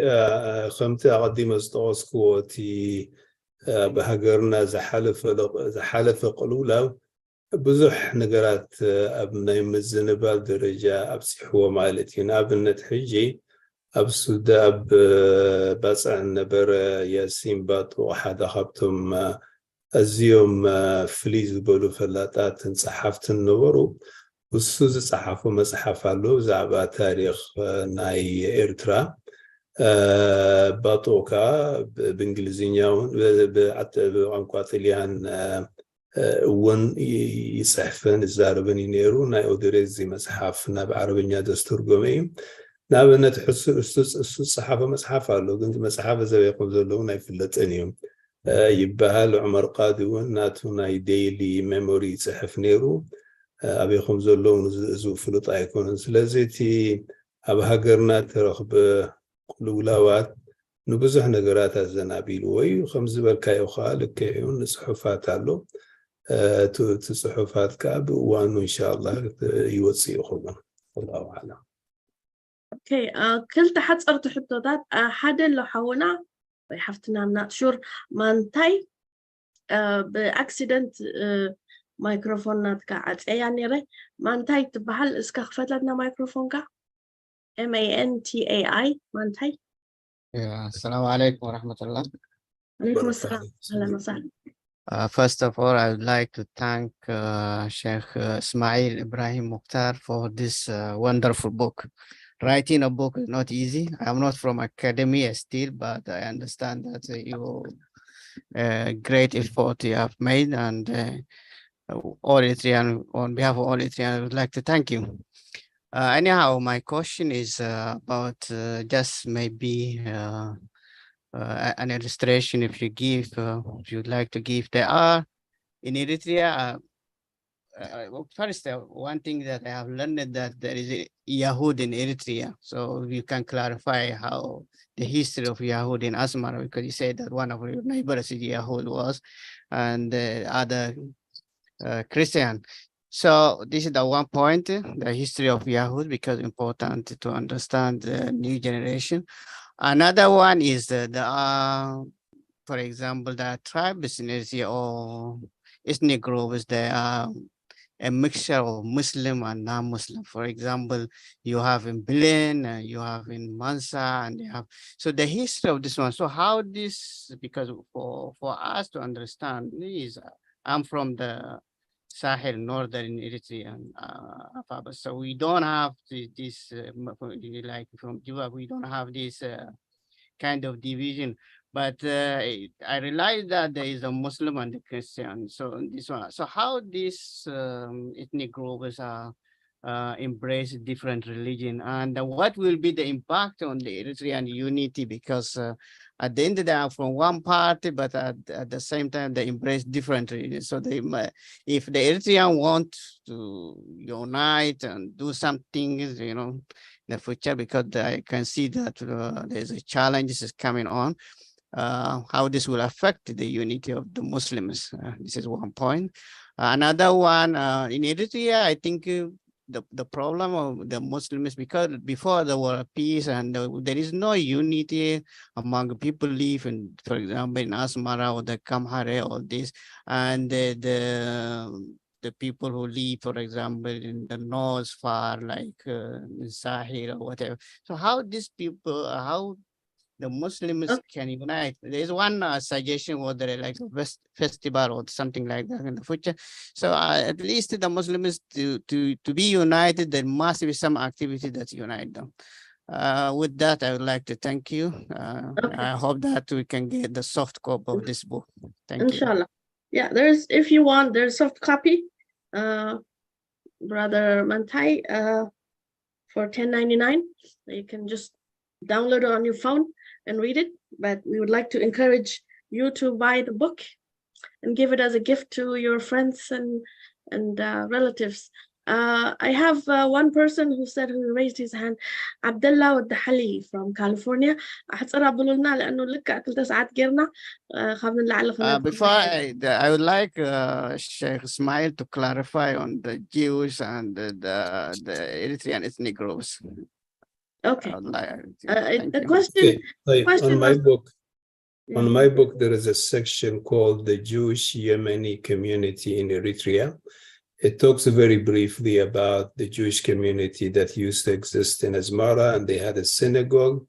خمت أقدم استوسكوتي بهجرنا زحلف قلولا بزح نقرات أبناء مزن بالدرجة أبسحوا مالتين أبنت حجي أبسوداب بسع النبر ياسين بات وحد خبتم اليوم فليز بولو فلاتات صحافة النورو والسوز صحافة مصحف له زعبا تاريخ ناي إرترا باطوكا بإنجليزية بعنقوة اليان ون يصحفن الزاربن ينيرو ناي أودريزي مصحفنا بعربية دستور قومي نابنا تحس الصحافة مصحفة له كنت مصحفة زي يقوم ذلو ناي فلتانيوم يبها لعمر قادي وناتو ناي ديلي ميموري صحف نيرو أبيكم زلون زو فلوط أيكون سلازتي أبها قرنات رخب قلولوات نبزح نقرات الزنابيل وي وخمس بالكاي وخالك كيون صحفات له تصحفات كاب وانو إن شاء الله يوصي أخونا الله أعلم. Okay, كل تحت صرت حدودات حدا لو حونا ويحفتنا I'm not sure مانتاي بأكسيدنت مايكروفونات قاعد يعني ري مانتاي تبحل اسكا خفتلتنا مايكروفون كا MANTAI مانتاي. السلام عليكم ورحمة الله. عليكم السلام. أهلا وسهلا. First of all, I would like to thank Sheikh Ismael Ibrahim Mukhtar for this wonderful book. writing a book is not easy. I'm not from academia still, but I understand that you great effort you have made, and all Eritrean, on behalf of all Eritrean, I would like to thank you. Anyhow, my question is about just maybe an illustration if you give, if you'd like to give. There are in Eritrea, well, first, one thing that I have learned that there is a Yahud in Eritrea. So you can clarify how the history of Yahud in Asmara, because you said that one of your neighbors Yahud was, and other Christian. So this is the one point, the history of Yahud, because important to understand the new generation. Another one is for example, the tribes in Eritrea or ethnic groups, they are a mixture of Muslim and non-Muslim. For example, you have in Belen, you have in Mansa, and you have, so the history of this one. So how this, because for us to understand is, I'm from the Sahel, northern Eritrea, so we don't have this, like from Juba, we don't have this kind of division. But I realize that there is a Muslim and a Christian. So this one. So how these ethnic groups are embrace different religion, and what will be the impact on the Eritrean unity? Because at the end they are from one party, but at the same time they embrace different religions. So they, if the Eritrean want to unite and do something, you know, in the future, because I can see that there's a challenge is coming on. How this will affect the unity of the Muslims. This is one point. Another one, in Eritrea, I think the problem of the Muslims, because before there were peace and there is no unity among people live in, for example, in Asmara or the Kamhare, all this, and the people who live, for example, in the north far, like in Sahel or whatever. So how these people, how the Muslims can unite? There's one suggestion, whether like a festival or something like that in the future. So at least the Muslims to be united, there must be some activity that unite them. With that, I would like to thank you. I hope that we can get the soft copy of this book. Thank you. Inshallah. Yeah, there's, if you want, there's soft copy, Brother Mantai, for $10.99. You can just download it on your phone and read it, but we would like to encourage you to buy the book and give it as a gift to your friends and relatives. I have one person who said, who raised his hand, Abdullah Wadahali from California. Before I would like Sheikh Ismael to clarify on the Jews and the Eritrean ethnic groups. Okay. The question. On my book, on my book, there is a section called the Jewish Yemeni community in Eritrea. It talks very briefly about the Jewish community that used to exist in Asmara, and they had a synagogue,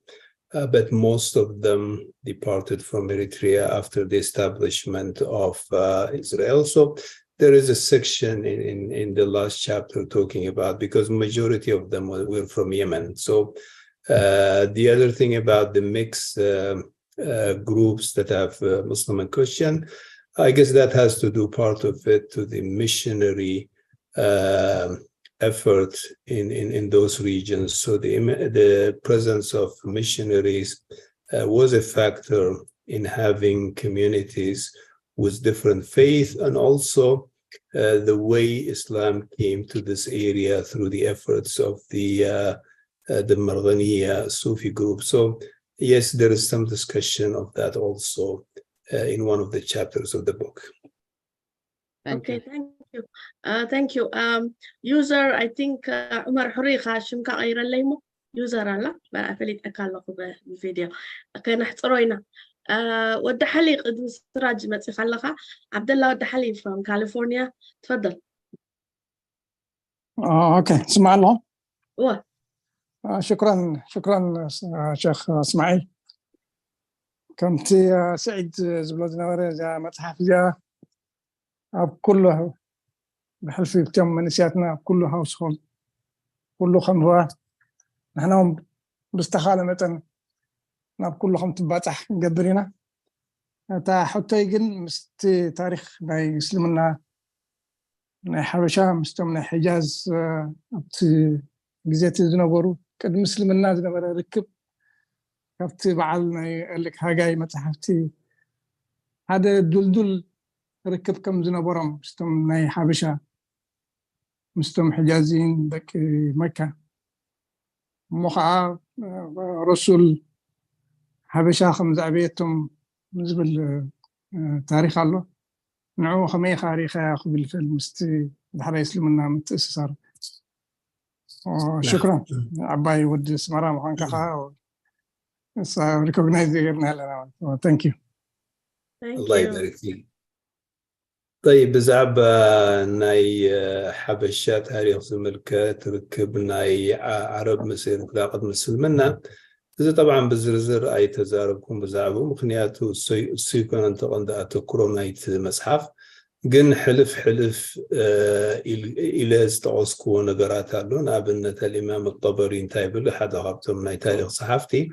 but most of them departed from Eritrea after the establishment of Israel. So there is a section in the last chapter talking about, because majority of them were from Yemen. So the other thing about the mixed groups that have Muslim and Christian, I guess that has to do part of it to the missionary effort in those regions. So the presence of missionaries was a factor in having communities with different faith, and also the way Islam came to this area through the efforts of the Marghaniya Sufi group. So yes, there is some discussion of that also in one of the chapters of the book. Okay, thank you. Thank you. User, I think Umar Huriqa Shimka Ayran user Allah, but I feel it akala video. Okay, نحتروينا. ودحلي قد سراج ما تخلقها عبد الله ودحلي from California. تفضل. اوكي اسمع الله. شكرا شيخ اسماعيل. كنت سعيد زبلودنا ورجع متحف جاء كله بحلفي بتم منسياتنا كله هاوسهم كله خمرة نحن باستخالة متن ناب كلهم تباتح قبرنا تا حتى يجن مست تاريخ ناي سلمنا ناي حبشة مستم ناي حجاز أبت جزيت زنبورو كد مسلمنا زنبورو ركب كفت بعل ناي قال لك هاجاي متحفتي هذا دول ركب كم زنبورو مستم ناي حبشة مستم حجازين دك مكة مخا رسول حبشة خمس عبيتهم نزبل تاريخ الله نعو خمي خاريخ ياخذ بالفيلم مستي بحر يسلمنا متأسسر شكرا عباي ود سمرا مخان كخا recognize غيرنا لنا thank you الله يبارك فيك. طيب بزعبة ناي حبشة تاريخ زملكة تركب ناي عرب مسير قد مسلمنا إذا طبعا بزرزر أي تزاربكم بزعبه مخنياته السيكون أنتقن أتكرون أي مسحف جن حلف إلى استعسكو نقرات لون أبنة الإمام الطبري انتايب له حدا غابته من تاريخ صحفتي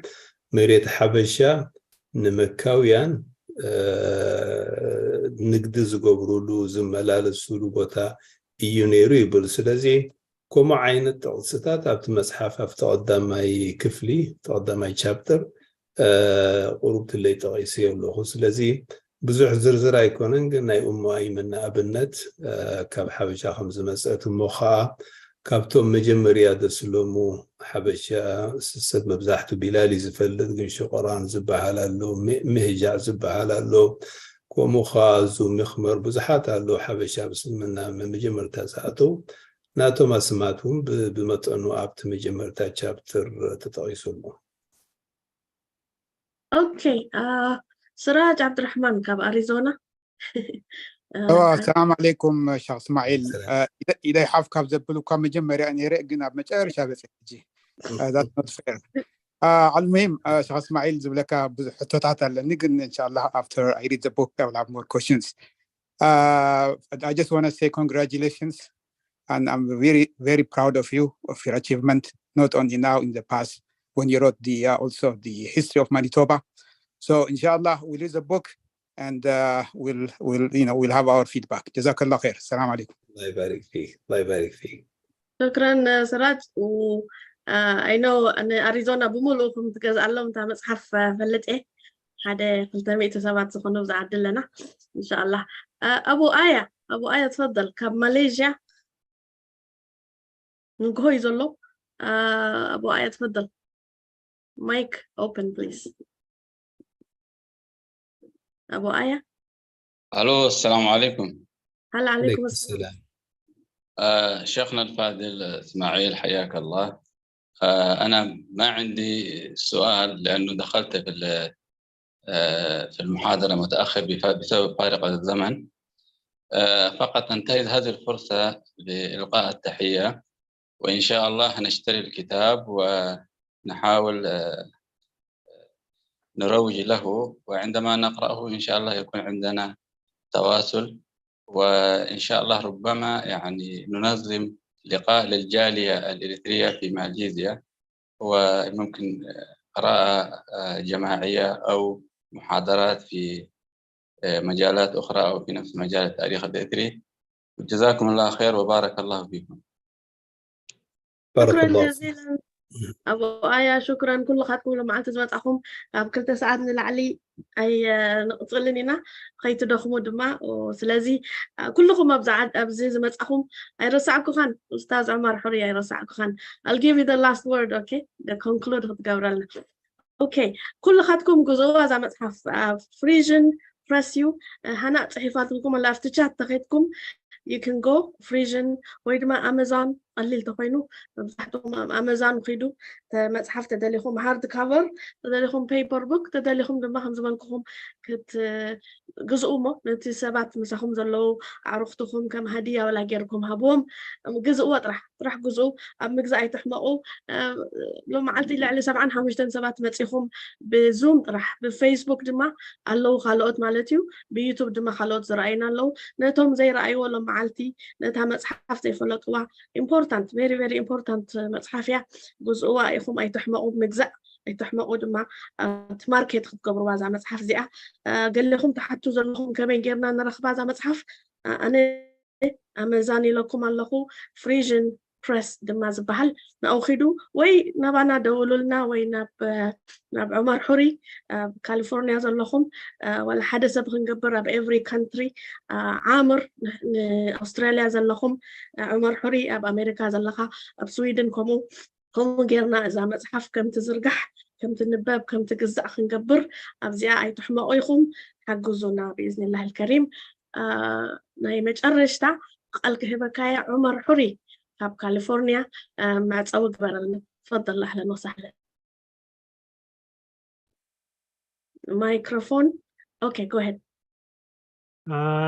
مريت حبشة نمكاويان نقدز قبرولو زملال السلوبوتا إيونيرو يبل سلازي كما عين التعصيتات أبت مسحف أفتقدم أي كفلي تقدم أي شابتر قربت اللي تغيسي اللغة سلازي بزح زرزر أيكونن قلنا أمو أي من أبنت كاب حبشة خمس مسألة مخا كابتم مجمع رياضة سلومو حبشة سد مبزحته بلالي زفلت قنشو قران زبها لالو مهجع زبها لالو كومخا زو مخمر بزحات لالو حبشة بسلمنا من مجمع تاساتو ناتو ما سمعتهم بمطعنو أبت مجمع تا شابتر تتغيسو اوكي سراج عبد الرحمن كاب اريزونا السلام عليكم شيخ اسماعيل إذا يحاف كاب زبلو كام مجمع يعني رأينا بمشاعر شابس يجي هذا not fair المهم شيخ اسماعيل زبلك بحطوطات نقن إن شاء الله after I read the book I will have more questions I just want to say congratulations and I'm very proud of you, of your achievement, not only now in the past when you wrote the also the history of Manitoba. So inshallah we'll read the book and we'll have our feedback. Jazakallah khair. Assalamu alaikum. الله يبارك فيك الله يبارك فيك. شكرا سراج و I know أن أريزونا بمولو كم تجاز علم تام مصحف فلت إيه هذا 307 سخنوب زعد لنا إن شاء الله. أبو آية تفضل كاب ماليزيا نقول يزلو أبو آية تفضل mic open please. أبو آية ألو السلام عليكم. هلا عليكم السلام. شيخنا الفاضل إسماعيل حياك الله. أنا ما عندي سؤال لأنه دخلت في المحاضرة متأخر بسبب فارق الزمن. فقط أنتهز هذه الفرصة لإلقاء التحية وإن شاء الله نشتري الكتاب ونحاول نروج له وعندما نقرأه إن شاء الله يكون عندنا تواصل وإن شاء الله ربما يعني ننظم لقاء للجالية الإريترية في ماليزيا وممكن قراءة جماعية أو محاضرات في مجالات أخرى أو في نفس مجال التاريخ الإريتري. جزاكم الله خير وبارك الله فيكم. بارك الله جزيلا أبو آية شكرا كل خاتكم لما عاد تزمت أخهم بكل ساعات من العلي أي نقصلنينا خيط دخمو دما وسلازي كلكم أبزعد أبزي زمت أخهم أي رسعكم خان أستاذ عمر حرية أي رسعكم خان I'll give you the last word okay the conclude هتقابلنا okay كل خاتكم جزوة زمت حف فريجن فريسيو هنا صحيفاتكم اللي أفتشات تخيتكم you can go فريجن ويدما أمازون قليل تخينو بفتحتهم أمازون وخيدو متحف تدليهم هارد كفر تدليهم بيبر بوك تدليهم دمهم زمانكم كت جزء ما نتي سبعة مسحهم زلوا عرفتهم كم هدية ولا غيركم هبوم جزء وطرح جزء أم جزء يتحمقوا لو ما عدي على 7 5 7 متسيهم بزوم طرح بفيسبوك دما الله خلوت مالتيو بيوتيوب دما خلوت زرعينا له نتهم زي رأي ولا معلتي نتها متحف زي فلتوا important important, very, very important መጽሓፍ እያ ግዝእዋ ኢኹም ኣይትሕመቑ ምግዛእ ኣይትሕመቑ ድማ ትማርኬት ክትገብርዋ እዛ መጽሓፍ እዚኣ ገለኹም ተሓቱ ዘለኹም ከመይ ጌርና ንረኽባ እዛ መጽሓፍ ኣነ ኣመዛኒ ኢለኩም ኣለኹ ፍሪዥን ፕሬስ ድማ ዝበሃል ናኣውኺዱ ወይ ናባና ደውሉልና ወይ ናብ ዑመር ሑሪ ካሊፎርኒያ ዘለኹም ወላ ሓደ ሰብ ክንገብር ኣብ ኤቭሪ ካንትሪ ዓምር ንኣውስትራልያ ዘለኹም ዑመር ሑሪ ኣብ ኣሜሪካ ዘለኻ ኣብ ስዊድን ከምኡ ጌርና እዛ መጽሓፍ ከም ትዝርጋሕ ከም ትንበብ ከም ትግዛእ ክንገብር ኣብዚኣ ኣይትሕመቑ ኢኹም ሓግዙና ብኢዝኒላህ ልከሪም ናይ መጨረሽታ ቃል ክህበካያ ዑመር ሑሪ ካብ ካሊፎርኒያ معصوي قبرنا تفضل اهلا وسهلا مايكروفون اوكي جو هيد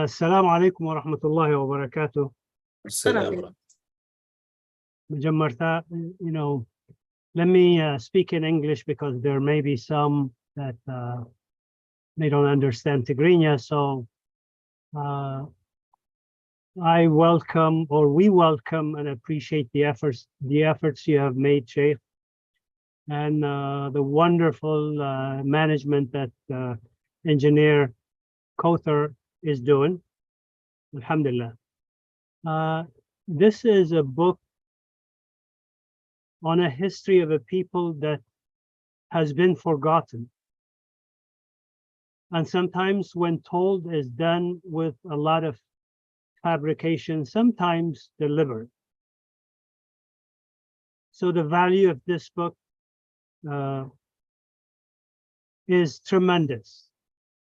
السلام عليكم ورحمة الله وبركاته. السلام. مجمرتا, let me speak in English because there may be some that they don't understand Tigrinya, so I welcome, or we welcome and appreciate the efforts you have made, Sheikh, and the wonderful management that Engineer Kothar is doing. Alhamdulillah. This is a book on a history of a people that has been forgotten. And sometimes when told is done with a lot of fabrication, sometimes deliberate. So the value of this book is tremendous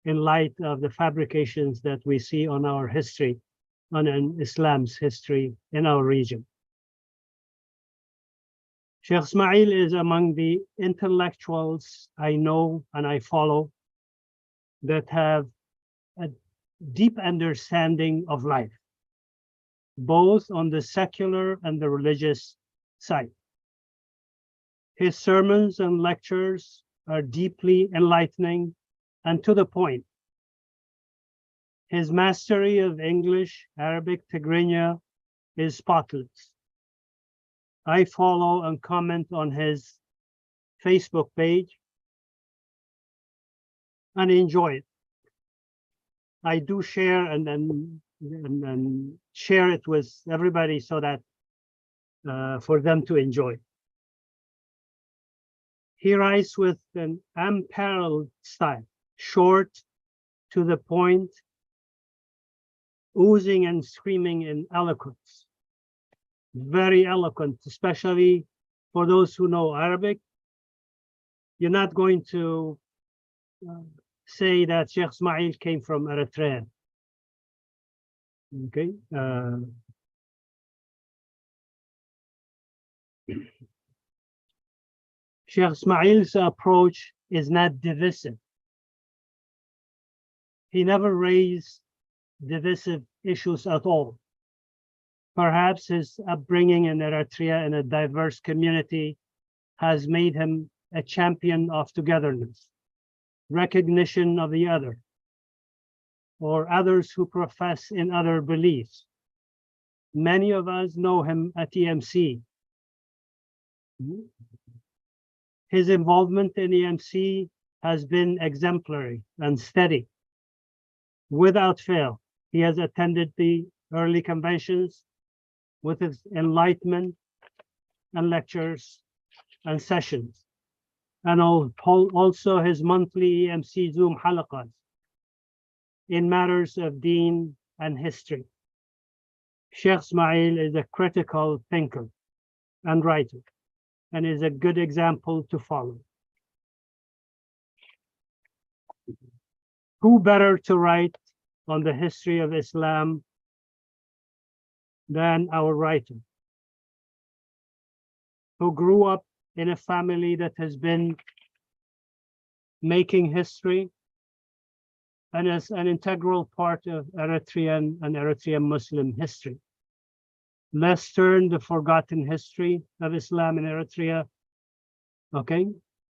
in light of the fabrications that we see on our history, on Islam's history in our region. Sheikh Ismail is among the intellectuals I know and I follow that have a deep understanding of life, both on the secular and the religious side. His sermons and lectures are deeply enlightening and to the point. His mastery of English, Arabic, Tigrinya is spotless. I follow and comment on his Facebook page and enjoy it. I do share and share it with everybody so that for them to enjoy. He writes with an unparalleled style, short, to the point, oozing and screaming in eloquence. Very eloquent, especially for those who know Arabic. You're not going to say that Sheikh Ismail came from Eritrea. Okay. Sheikh Ismail's approach is not divisive. He never raised divisive issues at all. Perhaps his upbringing in Eritrea in a diverse community has made him a champion of togetherness, recognition of the other, or others who profess in other beliefs. Many of us know him at EMC. His involvement in EMC has been exemplary and steady. Without fail, he has attended the early conventions with his enlightenment and lectures and sessions, and also his monthly EMC Zoom halaqas in matters of deen and history. Sheikh Ismail is a critical thinker and writer, and is a good example to follow. Who better to write on the history of Islam than our writer, who grew up in a family that has been making history and is an integral part of Eritrean and Eritrean Muslim history. Let's turn the forgotten history of Islam in Eritrea, okay,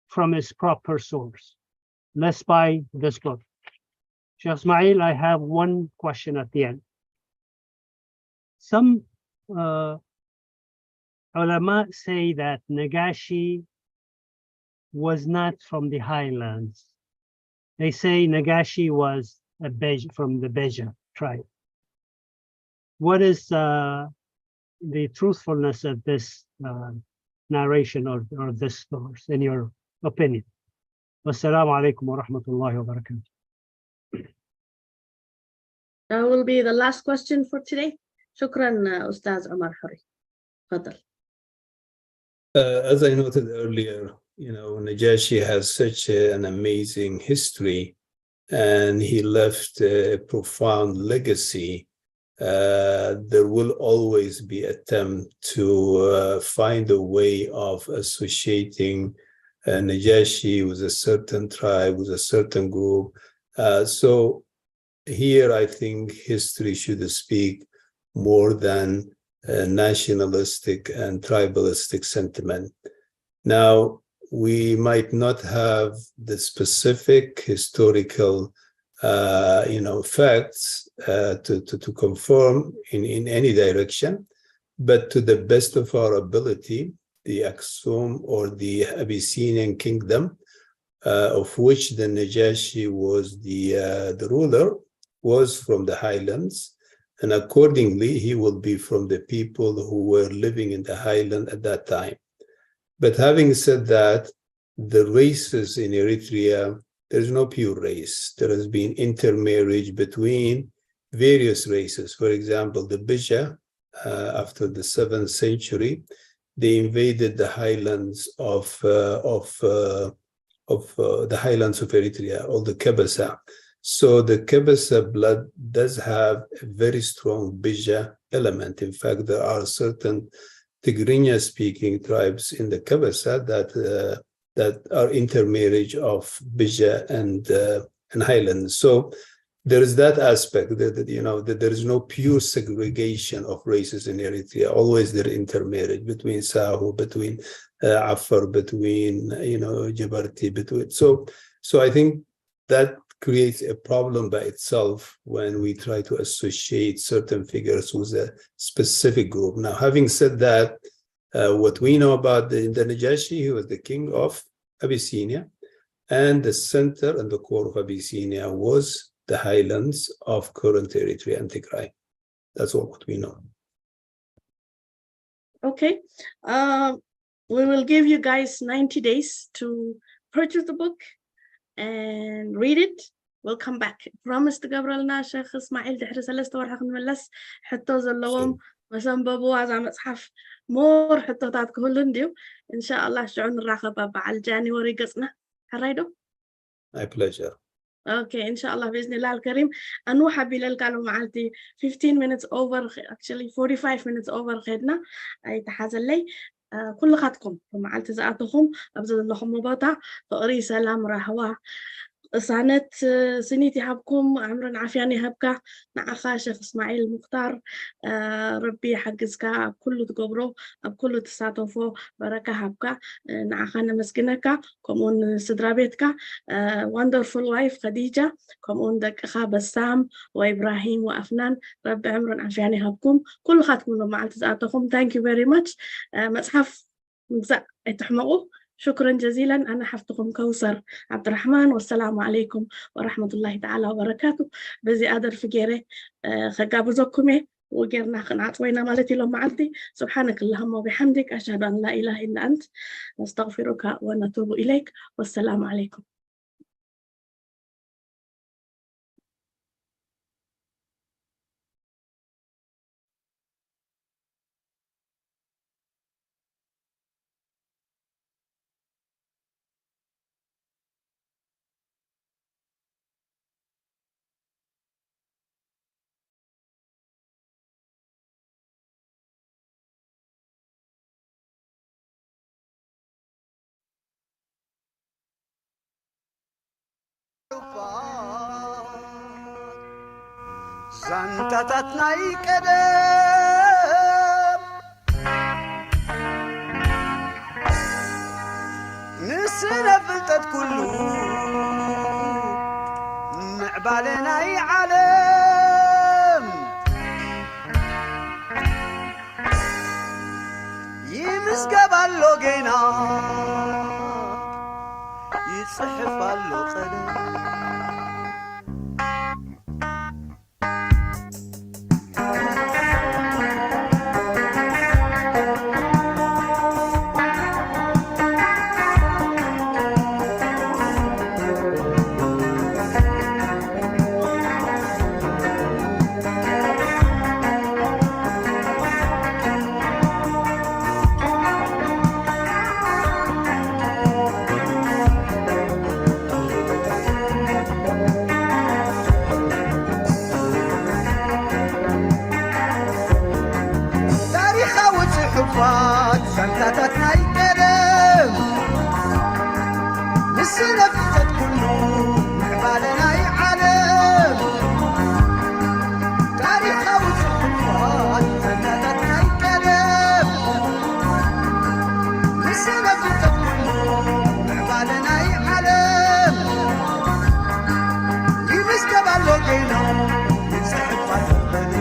from its proper source. Let's buy this book. Sheikh Ismail, I have one question at the end. Some ulama say that Nagashi was not from the highlands. They say Nagashi was from the Beja tribe. What is the truthfulness of this narration or this source, in your opinion? Wassalamu alaikum wa rahmatullahi wa barakatuh. That will be the last question for today. Shukran, Ustaz Omar Hari. Fadal. As I noted earlier, Najashi has such an amazing history, and he left a profound legacy. There will always be attempt to find a way of associating Najashi with a certain tribe, with a certain group. So here, I think history should speak more than nationalistic and tribalistic sentiment. Now, we might not have the specific historical facts to confirm in any direction, but to the best of our ability, the Aksum or the Abyssinian kingdom, of which the Najashi was the ruler, was from the highlands, and accordingly he will be from the people who were living in the highland at that time. But having said that, the races in Eritrea, there's no pure race. There has been intermarriage between various races. For example, the Beja, after the 7th century, they invaded the highlands of the highlands of Eritrea, or the Kebasa. So the Kebasa blood does have a very strong Beja element. In fact, there are certain Tigrinya-speaking tribes in the Kebasa that are intermarriage of Beja and highlands. So there is that aspect that there is no pure segregation of races in Eritrea. Always there intermarriage between Sahu, between Afar, between Jabarti, between. So I think that creates a problem by itself when we try to associate certain figures with a specific group. Now, having said that, what we know about the Najashi, he was the king of Abyssinia, and the center and the core of Abyssinia was the highlands of current Eritrea and Tigray. That's all what we know. Okay. We will give you guys 90 days to purchase the book and read it. We'll come back. Promise to Gabrielna Sheikh Ismael دحر 3 ورحة نملس حتى زلوهم مسنببوا عزا مصحف مور حتى تات كلن ديو إن شاء الله شعون الرقبة بعد جانيوري قصنا حرايدو. My pleasure. Okay, إن شاء الله بإذن الله الكريم. أنو حبي للكالو معلتي 15 minutes over, actually 45 minutes over خدنا أي تحازل لي. كل خاتكم ومعلت زعاتهم أبزل لهم مباطع فقري سلام رهوا صانت سنيتي هبكم عمرا عافياني هبكا نعخا شيخ إسماعيل مختار ربي حقزكا كله تقبرو بكله تساعدوفو بركة هبكا نعخا نمسكنكا كمون سدرابيتكا wonderful wife خديجة كمون دك أخا بسام وإبراهيم وأفنان ربي عمرا عافياني هبكم كل خاتكم مع التزاعتكم thank you very much مصحف مجزاء تحمقوا شكرا جزيلا أنا حفتكم كوثر عبد الرحمن والسلام عليكم ورحمة الله تعالى وبركاته بزي أدر في جيري خقابو زوكمي وجيرنا خنعت وينا مالتي لو معلتي سبحانك اللهم وبحمدك أشهد أن لا إله إلا أنت نستغفرك ونتوب إليك والسلام عليكم. زنتتنا يقدم نسنا فلتت كله معبالنا يعلم صحف اللقلة حفاظ سلطتنا الكرم نسنا فتت كله عبالنا يعلم تاريخ وحفاظ سلطتنا الكرم نسنا فتت كله عبالنا يعلم يمسك بالوقينا ينسحب فالبلد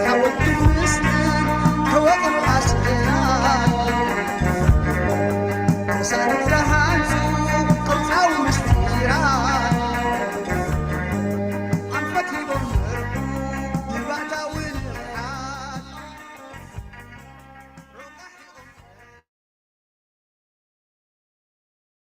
حاولت